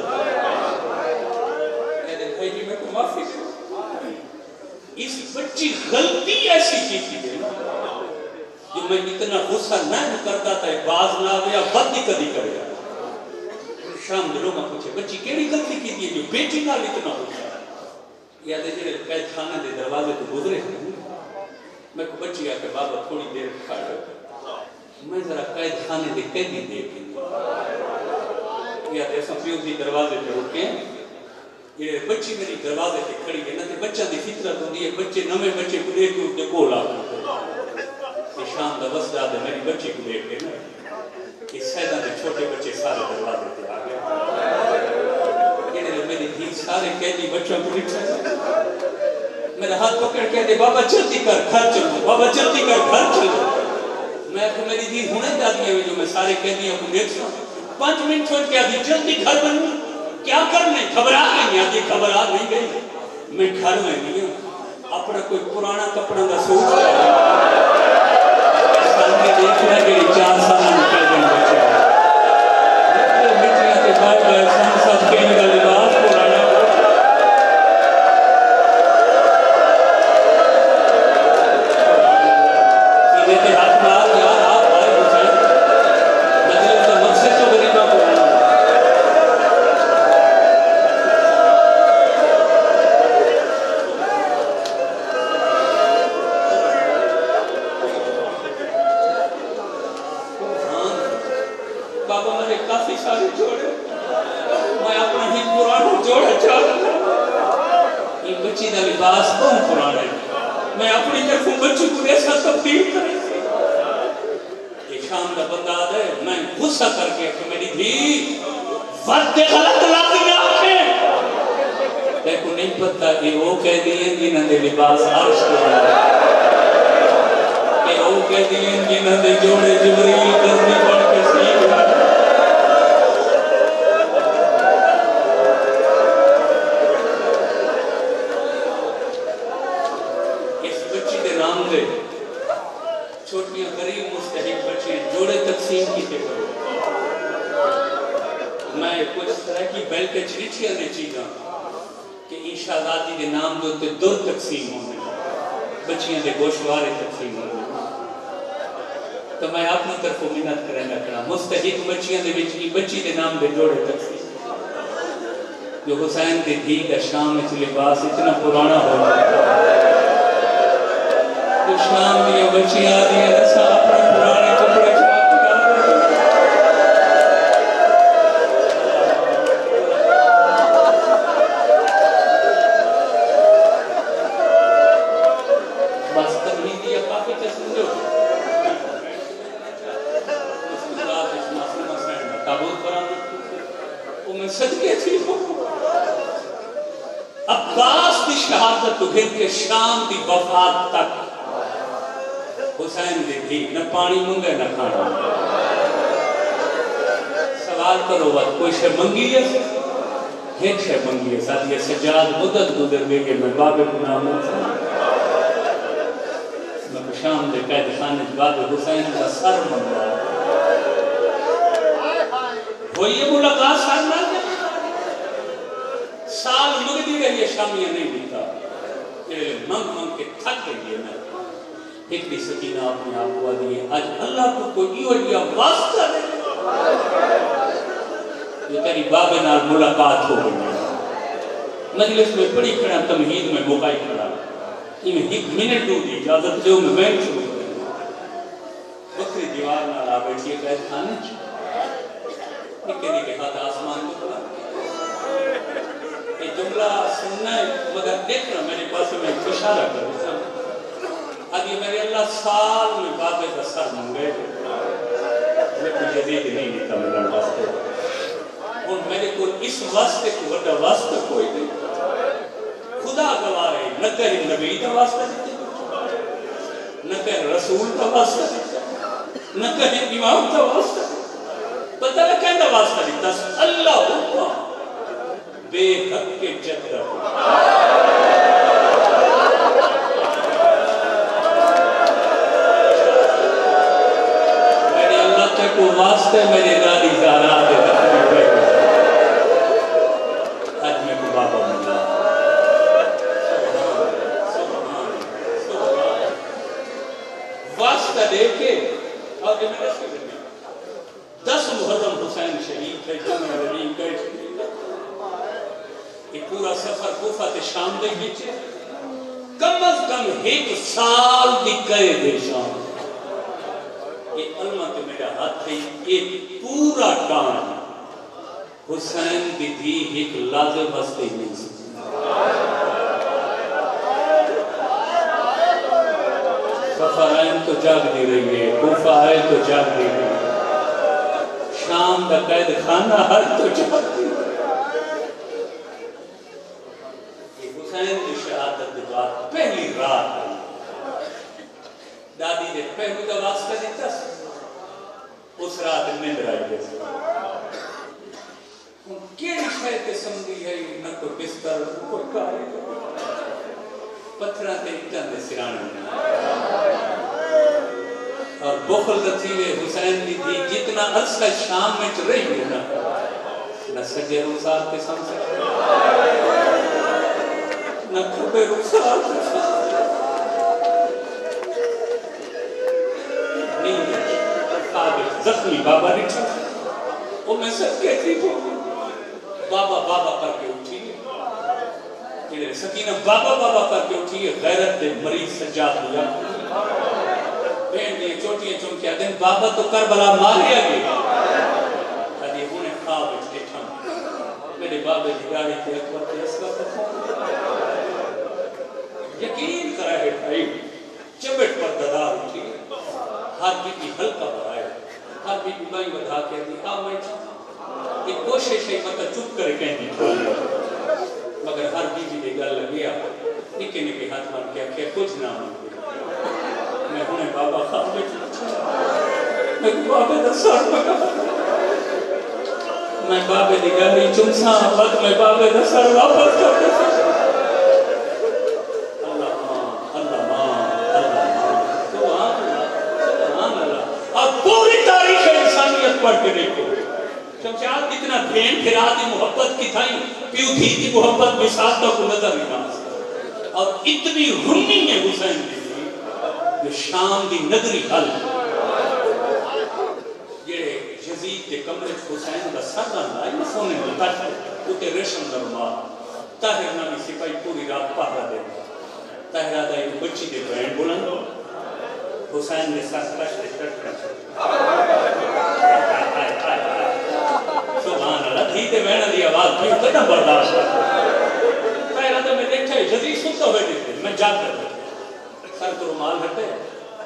کہتے بھائی جی میں کو معافی دے اس بچی غلطی ایسی کی تھی جو میں اتنا غصہ نہ کرتا تھا باز نہ آیا بد نہیں کدی کرے گا شام دلوں میں پوچھے بچی کیڑی غلطی کی تھی جو بیٹی نال اتنا غصہ یاد ہے جڑے قید خانے دے دروازے تو گزرے میں کو بچی آ کے بابا تھوڑی دیر کھڑا میں ذرا قید خانے دے قیدی دیکھ یاد ہے سمپیوں دی دروازے پہ رکے یہ بچی میری دروازے پہ کھڑی ہے نہ تے بچہ دی فطرت ہوندی ہے بچے نویں بچے کو دیکھ کے اس دے کول آ شام دا وسط آدھے میری بچی کو دیکھ کے نا اس سیدہ دے چھوٹے بچے سارے دروازے پہ آ گئے یہ میری دھی سارے قیدی بچوں کو لکھا میرا ہاتھ پکڑ کے دے بابا جلدی کر گھر چلو بابا جلدی کر گھر چلو میں تو میری دھی ہونے جاتی ہے جو میں سارے قیدیوں کو دیکھ سوں 5 منٹ چھوڑ کے آدھی جلدی گھر بنوں کیا کرنے گھبرا نہیں آدھی گھبرا نہیں گئی میں گھر میں نہیں ہوں اپنا کوئی پرانا کپڑا کا سوچ سامنے دیکھ رہا کہ 4 سال نکل گئے بچے مٹیاں کے بھائی گئے سن سب کہیں کا لباس پرانا سیدھے کے ہاتھ مار یار آپ آئے حسین مجھے تو مقصد تو غریبہ پرانا بابا میں کافی سارے جوڑے میں اپنا ہی پرانا جوڑا چاہتا یہ بچی دا لباس کون پرانا ہے میں اپنی طرفوں بچی کو ایسا تبدیل کریں یہ شام دا بندہ دے میں غصہ کر کے کہ میری دھی وقت غلط لازم آنکھیں دیکھو نہیں پتا کہ وہ کہہ دیئے جنہاں دے لباس عرش کو کہ وہ کہہ دیئے جنہاں دے جوڑے جبریل قسمی پڑھ کے سیکھ چھوٹیاں غریب مستحق بچے جوڑے تقسیم کیتے کرو میں کچھ طرح کی بیلکے چریچیاں نے چیزاں کہ عیشہ ذاتی کے نام جو تے در تقسیم ہونے بچیاں دے گوشوارے تقسیم ہونے تو میں اپنی طرف منت کریں رکھنا مستحق بچیاں دے بچی دے نام دے جوڑے تقسیم جو حسین دے دھی کا شام میں لباس اتنا پرانا ہو رہا تو شام دیا بچی آدھی ہے دسا اپنے پرانے کپڑے چھاپ کر بس تمہیدی یا کافی قسم جو اس کے بعد اس معصومہ سینڈ تابوت پرانا وہ میں صدقے تھی عباس دی شہادت تو گھر کے شام دی وفات تک حسین دے تھی نہ پانی منگے نہ کھانا سوال کرو بات کوئی شے منگی ہے ایک شے منگی ہے ساتھ یہ سجاد مدت گزر گئے کہ میں بابے کو نام میں شام دے قید خانے بابے حسین کا سر منگا وہ یہ ملاقات سال نہ سال مگدی رہی ہے شامیہ نہیں دیتا منگ کے تھک گئی ہے میں ایک بھی سکینہ اپنے آپ کو دیئے آج اللہ کو کوئی یہ واسطہ دے جو تیری بابے نال ملاقات ہو گئی مجلس میں پڑی کھڑا تمہید میں موقعی کھڑا یہ میں ایک منٹ دوں دی اجازت دے میں بیٹھ چھوڑی بکری دیوار نال آ بیٹھی ہے قید خانے ایک کے ہاتھ آسمان کو پڑا یہ جملہ سننا ہے مگر دیکھ رہا میرے پاس میں اشارہ کر اب یہ میرے اللہ سال میں بابے کا سر منگے میں کوئی جدید نہیں دیتا میرا واسطے اور میرے کو اس واسطے کو بڑا واسطہ کوئی نہیں خدا گواہ ہے نہ کہیں نبی کا واسطہ دیتے نہ کہیں رسول کا واسطہ دیتے نہ کہیں امام کا واسطہ پتہ ہے کہندہ واسطہ دیتا اللہ بے حق کے جدہ میرے اللہ تے کو واسطے میرے دادی زارا دے رکھنے پہ آج میں کو بابا ملا واسطہ دے کے اور جو میں نے سے دے 10 محرم حسین شہید تھے جمعہ ربیع گئے یہ پورا سفر کوفہ تے شام دے گیچے کم از کم 1 سال دی گئے دے شام یہ علمہ تے میرا ہاتھ ہے یہ پورا کام حسین دی بھی ایک لازم ہستے نہیں سکتے سفر آئین تو جاگ دی رہی ہے کوفہ آئے تو جاگ دی رہی ہے شام کا قید خانہ ہر تو جاگ دی حسین کی شہادت دی بات پہلی رات دادی نے پہلو کا واسطہ دیتا اس رات نیند آئی جیسے کیڑی شاید قسم دی ہے نہ تو بستر کوئی کاری پتھرہ تے اٹھان دے سرانے اور بخل رتیوے حسین دی تھی جتنا عرصہ شام میں رہی ہے نہ سجے رخسار کے سامنے نہ کھبے رخسار کے سامنے نہیں قابل زخمی بابا رٹھا وہ میں سب کہتی ہوں بابا بابا کر کے اٹھی ہے سکینہ بابا بابا کر کے اٹھی ہے غیرت دے مریض سجاد دیا بہن دی چوٹیاں چونکیا دن بابا تو کربلا ماریا گیا ادھی انہیں خواب اچھ دیکھا میرے بابے دی گاڑی تے اکبر تے اسکا تکھوں یقین کرا ہے بھائی چبٹ پر ددار اٹھی ہر بی بی حلقہ برائے ہر بی بی بائی ودھا کے دی آ میں ایک کوشش ہے مطلب چپ کرے کہیں دی کھول مگر ہر بی بی دے گل لگیا نکے نکے ہاتھ مان کیا کہ کچھ نہ ہوں میں انہیں بابا خواب میں میں بابے دا سار پکا میں بابے دی گلی چنسا وقت میں بابے دا سار واپس کرتے اللہ ماں سبحان اللہ اب پوری تاریخ انسانیت پڑھ کے دیکھو شمشاد اتنا بھین پھرا دی محبت کی تھائی پیو تھی دی محبت بساطہ کو نظر نہیں مانسا اور اتنی رنی ہے حسین دی جو شام دی نگری حل یہ یزید کے کمرے حسین کا سر رہا ہے سونے میں تاکہ اتے ریشم درمار طاہر نامی سپاہی پوری رات پہرا دے طاہرہ دا ایک بچی دے بہن بلند حسین نے سر کشتے کٹ کر سبحان اللہ دھیتے بہنہ دی آواز پیو کنا برداشت طاہرہ دا میں دیکھا ہے یزید سنتا ہوئے دیتے میں جا کر دیتے سر تو رومال ہٹے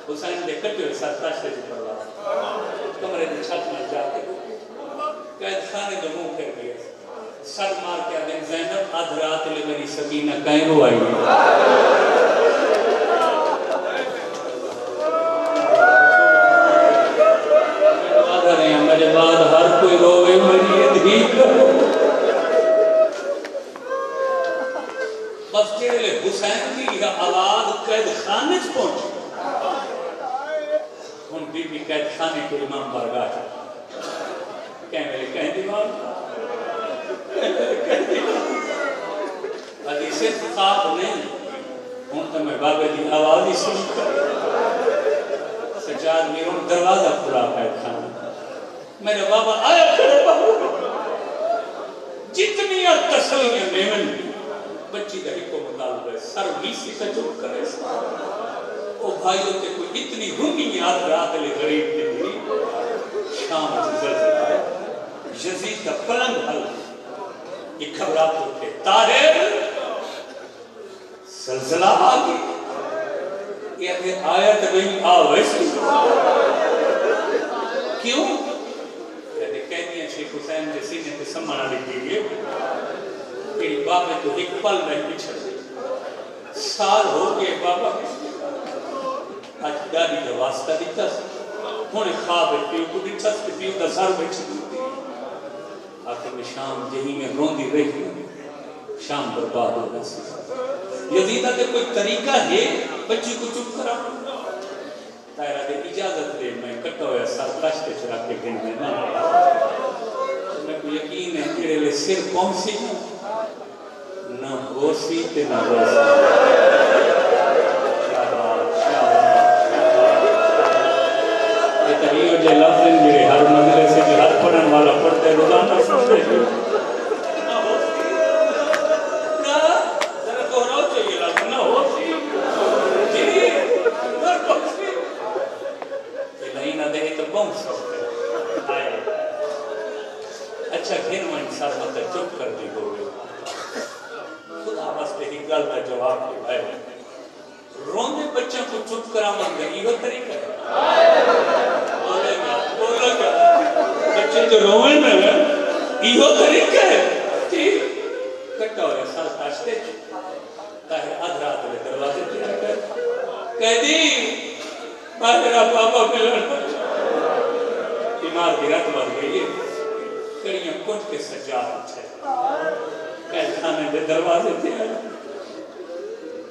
حسین دے کٹے ہوئے سر تاشتے سے پرواز کمرے دے چھت میں جا کے قید خانے دے منہ کر گیا سر مار کے آدھیں زینب آدھ رات لے میری سکینہ کہیں رو آئی میرے بعد ہر کوئی روے میری دھی بس جیلے حسین کی آواز قید خانے سے پہنچی ان بی بی قید خانے کو امام برگاہ کہیں میرے کہیں دیوار حدیث خواب نہیں ان تو میں بابے دی آواز ہی سن کر سجاد میرون دروازہ کھلا قید خانے میرے بابا آیا کھڑے بابا جتنی تسلیاں میمن بچی دہی کو مطالب ہے سر بیسی کا چوک کرے او بھائیوں تے کوئی اتنی رنگی یاد رات لے غریب دے دی شام زلزلہ ہے یزید کا پلنگ حل یہ خبرات ہوتے طاہر زلزلہ آگی یہ آیت نہیں ویسی کیوں کہنی ہے شیخ حسین کے سینے پہ سمانا لکھی گئے کہ بابے تو ایک پل نہیں بچھر سال ہو گئے بابا آج دادی کا واسطہ دیتا ہونے خواب پیو کو ڈٹھس کے پیو دا سر بیٹھی ہوتی آخر میں شام یہی میں روندی رہی شام برباد ہو گئی یزیدہ تے کوئی طریقہ ہے بچی کو چپ کرا تائرہ دے اجازت دے میں کٹا ہویا سر کشتے چرا کے گن میں نہ میں کو یقین ہے کہ لے سر کون سی نہ ہو سی تے نہ ہو سی یہ تغییر جو لفظ میرے ہر منزلے سے جو ہر پڑھن والا پڑھتے روزانہ سنتے ہیں اچھا گھن میں انسان مطلب چپ کر دی ہوئے خدا بس تیری گل کا جواب کے بھائی رونے بچوں کو چپ کرا مانگا یہ طریقہ ہے بولے گا بچے جو رونے میں یہ طریقہ ہے کٹا ہوئے سال تاشتے تاہر آدھ رات میں دروازے تیار کر کہہ دی باہرہ بابا ملن بیمار کی رات بڑھ گئی کڑیاں کٹ کے سجاد اچھے قید خانے دے دروازے تھے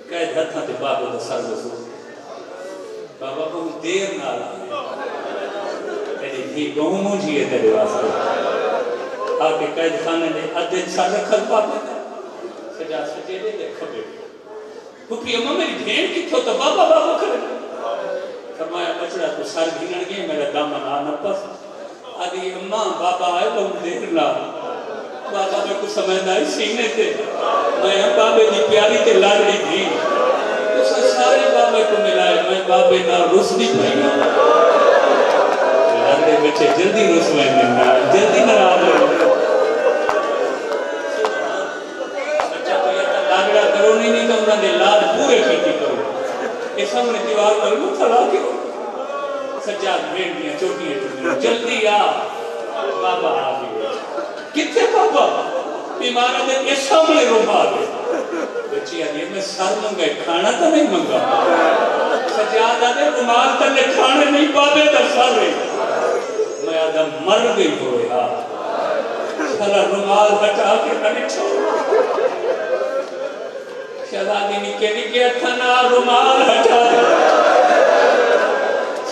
قید ہتھاں دے بابا دا سر رسول بابا کو دیر نہ آئے تیری بھی گہوں مجھے تیرے واسطے آکے قید خانے دے ادھے سر رکھل پاپے تھا سجاد سجے دے کھبے پھپی اممہ میری بھین کی تھو تو بابا بابا کرے فرمایا بچڑا تو سر گھنن گئے میرا دامن آنا پس آدھی اممہ بابا آئے تو دیر لا بابا میں کو سمجھنا ہے سینے تھے میں بابے دی پیاری تے لڑی تھی اس سارے بابے کو ملائے میں بابے نہ رس دی پہی لڑے بچے جلدی رس میں نہ جلدی نراز ہو بچہ تو یہ لڑا کرو نہیں تو انہوں نے لاد پورے پیٹی کرو اس ہم نے دیوار پر مطلع کی سجاد بھیڑیاں چوٹیاں چوٹیاں جلدی آ بابا آگے کتے بابا بیمارہ دے یہ سامنے روما دے بچی آدھی میں سر منگا کھانا تا نہیں منگا سجاد آدھے رومال تا نے کھانے نہیں بابے تا سر رہی میں آدھا مر گئی ہوئے سارا رومال ہٹا کے کنے چھوڑ شہزادی نکے نکے اتھنا رومال ہٹا دے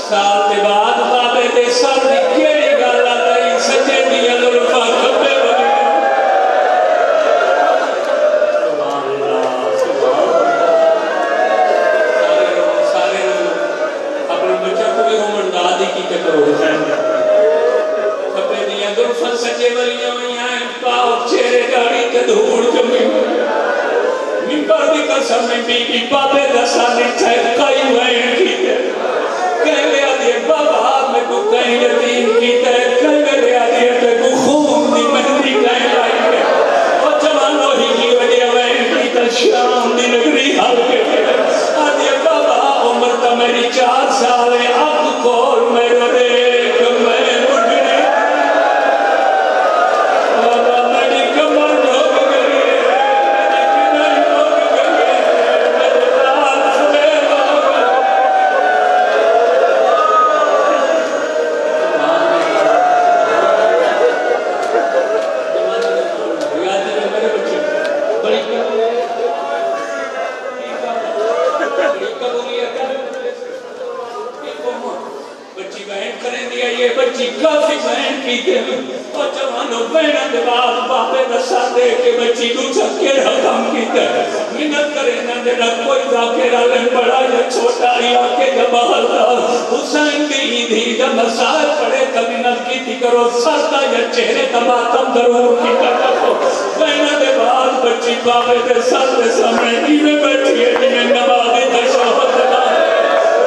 سال کے بعد بابے دے سر نکے گالا دائی سچے دیا لرفا کبے بنے سبحان اللہ سارے لوگ اپنے بچہ کو بھی عمر دادی کی کتر ہو جائیں کبے دیا لرفا سچے ولیاں ہوئی آئیں پاؤ چہرے گاڑی کے دھوڑ جمعی ممبر دی قسم میں بھی کی بابے دسا نٹھے کئی وین کی تے کہیں لے آدھے بابا میں کو کہیں یتیم کی تے کہیں لے آدھے تے کو خون دی مہدی کہیں لائی تے اور جوانوں ہی کی وجہ وین کی تے شام دی نگری حال کے آدھے بابا عمر تا میری 4 سال اب کول میرے دیکھ میں مجھے بابا میری کمر ڈھوک گئی بچی کافی بہن کی دے اور جوانوں بہنہ دے بعد بابے دسا دے کہ بچی کو چکے رقم کی دے منت کرے نہ دے نہ کوئی ذاکر علم بڑا یا چھوٹا یا کے جبال حسین کی دھی جب مسائل پڑے کبھی منت کی تھی کرو سرتا یا چہرے تماتم ضرور کی کرو بہنہ دے بعد بچی بابے دے سر دے سامنے کی میں بیٹھی ہے جنہیں نبادی دے شوہت دے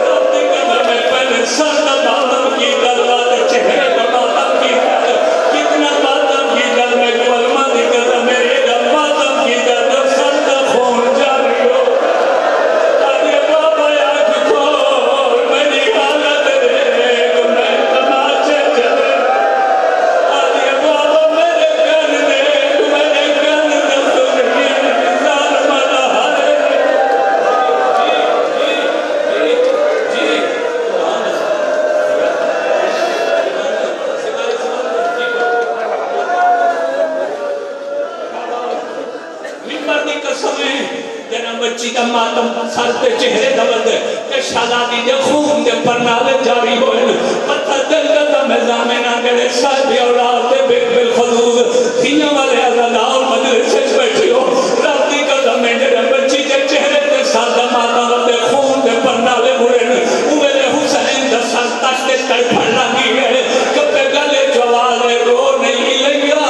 رب دی قدر میں پہلے سر تماتم کی دلوہ چہرے کا ماتم کی در کتنا ماتم کی در میں کلمہ دی قدر میرے در ماتم کی در سر کا خون جاری ہو آدھے بابا آنکھ کھول میری حالت دیکھ میں تماچے چلے آدھے بابا میرے گن دیکھ میرے گن دستور کی انتظار مدہ قسم ہے جنا بچی کا ماتم سر تے چہرے دبد کہ شہزادی دے خون دے پرنالے جاری ہوئے پتھر دل کا دم زامنہ گڑے صاحب اولاد دے بیک بالخدود دنیا والے عزادہ اور مجلس سے بیٹھی ہو رابطی کا دم جنا بچی دے چہرے دے سر دے ماتم دے خون دے پرنالے ہوئے اوے دے حسین دے سر تک دے کڑ پھڑ لگی ہے کپے گلے جوالے رو نہیں لگیا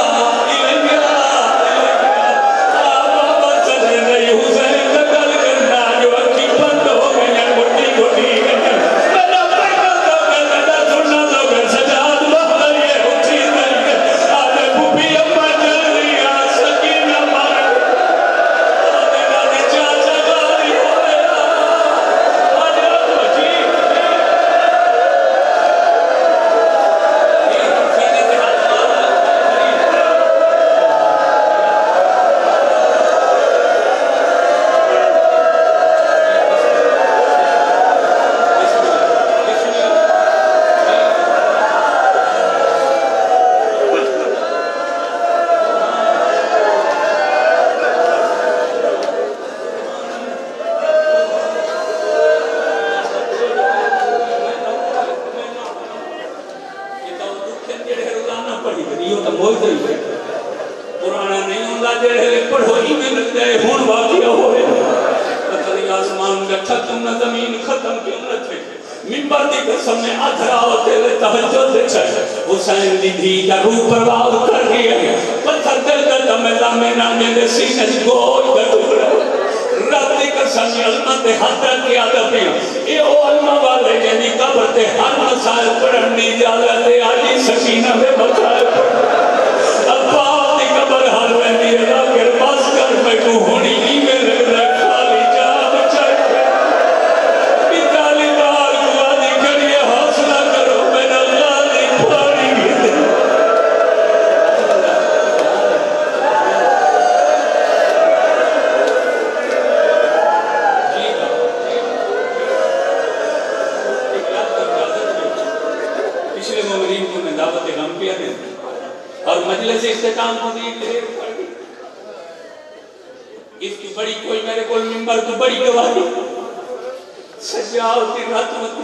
پرانا نہیں ہوندہ جڑے پڑھو ہی میں لگتا ہے ہون واقعہ ہوئے پتہ آسمان کا ختم نہ زمین ختم کیوں نہ تھے منبر دی قسم میں ادھرا ہوتے لے تحجد دے چھے حسین دی دھی کا روح پرواز کر رہی ہے پتھر دل کا دم دامے نانے دے سینے گوئی کا ٹکڑا رب دی قسم میں علمہ تے حضرت کی عادت ہے اے او علمہ والے جنہی قبر تے ہر مسائل پڑھنی جالہ تے آجی سکینہ میں بتائے ہر ویندی اللہ کر بس کر بیٹھو ہونی ہی میں لگ رہا خالی جا بچائے بیتالی بار کو آدھی کریے حوصلہ کرو میرا غالی پھاڑی گئے پچھلے مومنین کو میں دعوت غم کیا دیں اور مجلس اختتام ہونے کے اس کی بڑی کوئی میرے کول منبر تو بڑی گواہی سجاؤ کی رات مت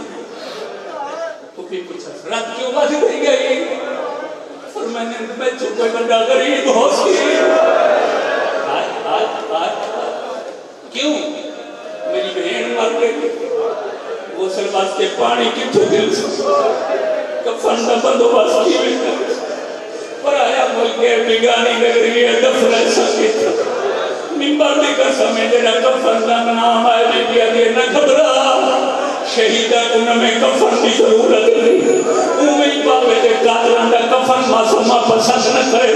تو پھر پوچھا رات کیوں بات نہیں گئی اور میں تو کوئی بندہ غریب ہو سی کیوں میری بہن مر گئی وہ سلواس کے پانی کی تو دل کفن کا بندوبست کی بھی پرایا ملکے بگانی نگری ہے دفن سکت منبر دی قسم ہے جنہ کفن کا نام آئے بی بی آگے نہ گھبرا شہیدہ انہوں میں کفن کی ضرورت نہیں امید باوے دے قاتلان دا کفن معصومہ پسند نہ کرے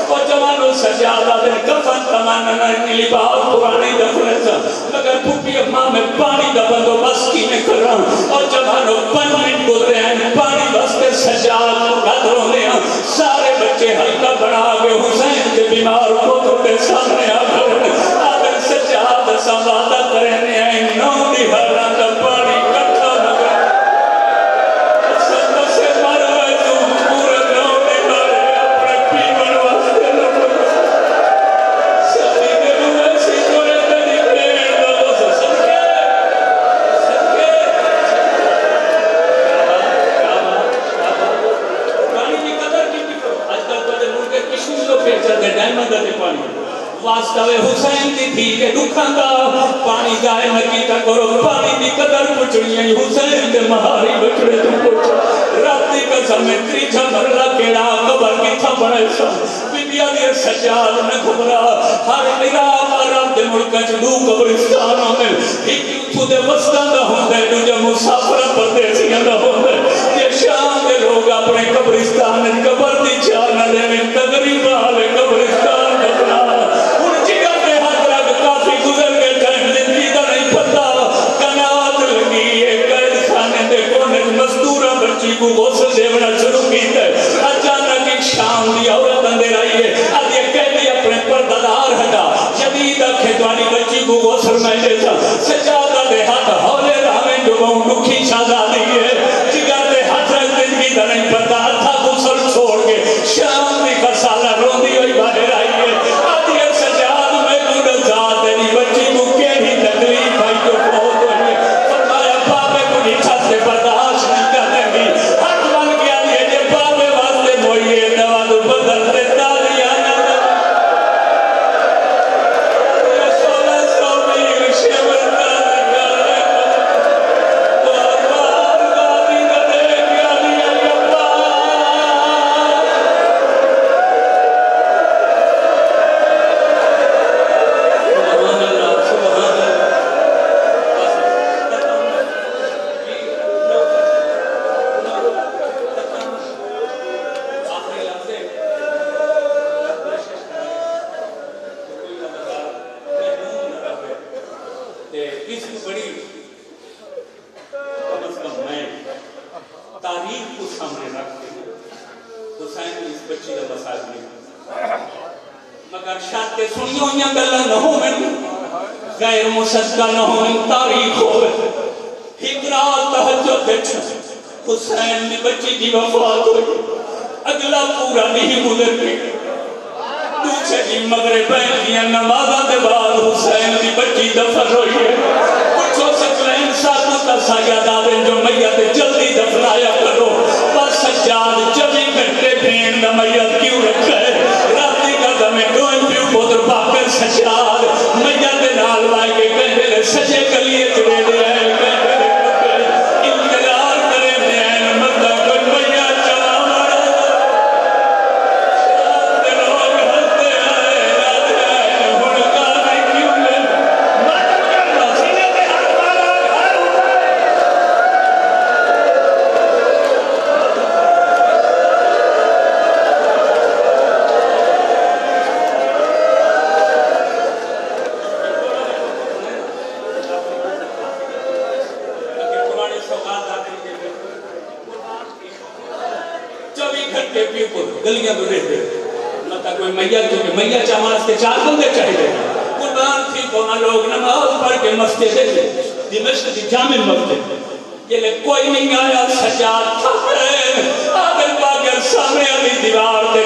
اور جوانوں سجادہ دے کفن تمانا نہ لباس پرانی دفنے سا مگر پھوپی اماں میں پانی دا بندو بس کی میں کر رہا ہوں اور جوانوں 5 منٹ گزرے ہیں پانی بس کے سجاد قدروں نے سارے بچے ہلکا بڑھا گئے حسین کے بیمار کو کے سامنے آ گئے آدھر سجاد سوادہ کرنے ہیں نو دی ہران دا پانی کٹھا مگر سب سے مر ہوئے تو پورے نو دی مرے اپنے پیمن واسطے لگو ساری دلوں ایسی کوئے تری پیر دلوں سے سنکے پانی کی قدر کی پکڑو آج کل پہلے ملکے کشنی لوگ پیچھا دے ڈائمہ دے پانی واسطہ حسین دی تھی کہ دکھاں دا پانی جائے نکیتا کرو پانی دی قدر پچھڑیاں حسین دے مہاری بچڑے تو پچھو رات دی قسم میں تریجھا مرلا کیڑا قبر کی تھا بڑے سا بی بی آگے سجاد نہ گھبرا ہر میرا رب دے ملکہ چڑو قبرستانوں میں ایک اتھو دے وسطہ نہ ہوندے دوجہ مسافر پردیسیاں نہ ہوندے یہ شام دے لوگ اپنے قبرستان قبر دی چارنا دے میں تقریب آلے قبرستان دفنا کو غسل دیونا شروع کیتا ہے اچانک ایک شام دی عورت اندر آئی ہے اب یہ قیدی اپنے پردادار ہٹا شدید کھیتوانی بچی کو غسل میں دیتا سجادہ دے ہاتھ ہولے رامیں جو بہن دکھی شہزادی ہے جگر دے ہاتھ رکھ زندگی دا نہیں پتا تھا غسل چھوڑ کے شام دی کا سال اس بڑی کم از کم میں تاریخ کو سامنے رکھتے ہیں حسین کی اس بچی کا مسائل نہیں مگر شاید سنیوں یا گلہ نہ ہو میں غیر مصدقہ نہ ہو تاریخ ہو ایک رات تہجد دیکھ حسین نے بچی کی وفات ہوئی اگلا پورا نہیں گزر گئی دوسرے دن مغرب پہن دیا نمازہ دے بعد حسین کی بچی دفن ہوئی ہے کچھو سکلین ساتھوں کا سایہ داویں جو میت جلدی دفنایا کرو بس سجاد 24 گھنٹے بھین دا میت کیوں رکھا ہے راتی کا دمیں ڈوئن پیو پودر پاکر سجاد میت دے نال بائی کے کہنے لے سجے کلیے جڑے دے ہیں کہنے لے انتظار کرے دین مدہ کوئی میت چلا مڑا گلیاں تو رہتے مطلب کوئی میہ کیونکہ میہ چاماز کے 4 بندے چاہیے قربان تھی کونا لوگ نماز پڑھ کے مسجد دے دمشق کی جامع مسجد کہ لے کوئی نہیں آیا سجاد تھا عادل باگر سامنے علی دیوار دے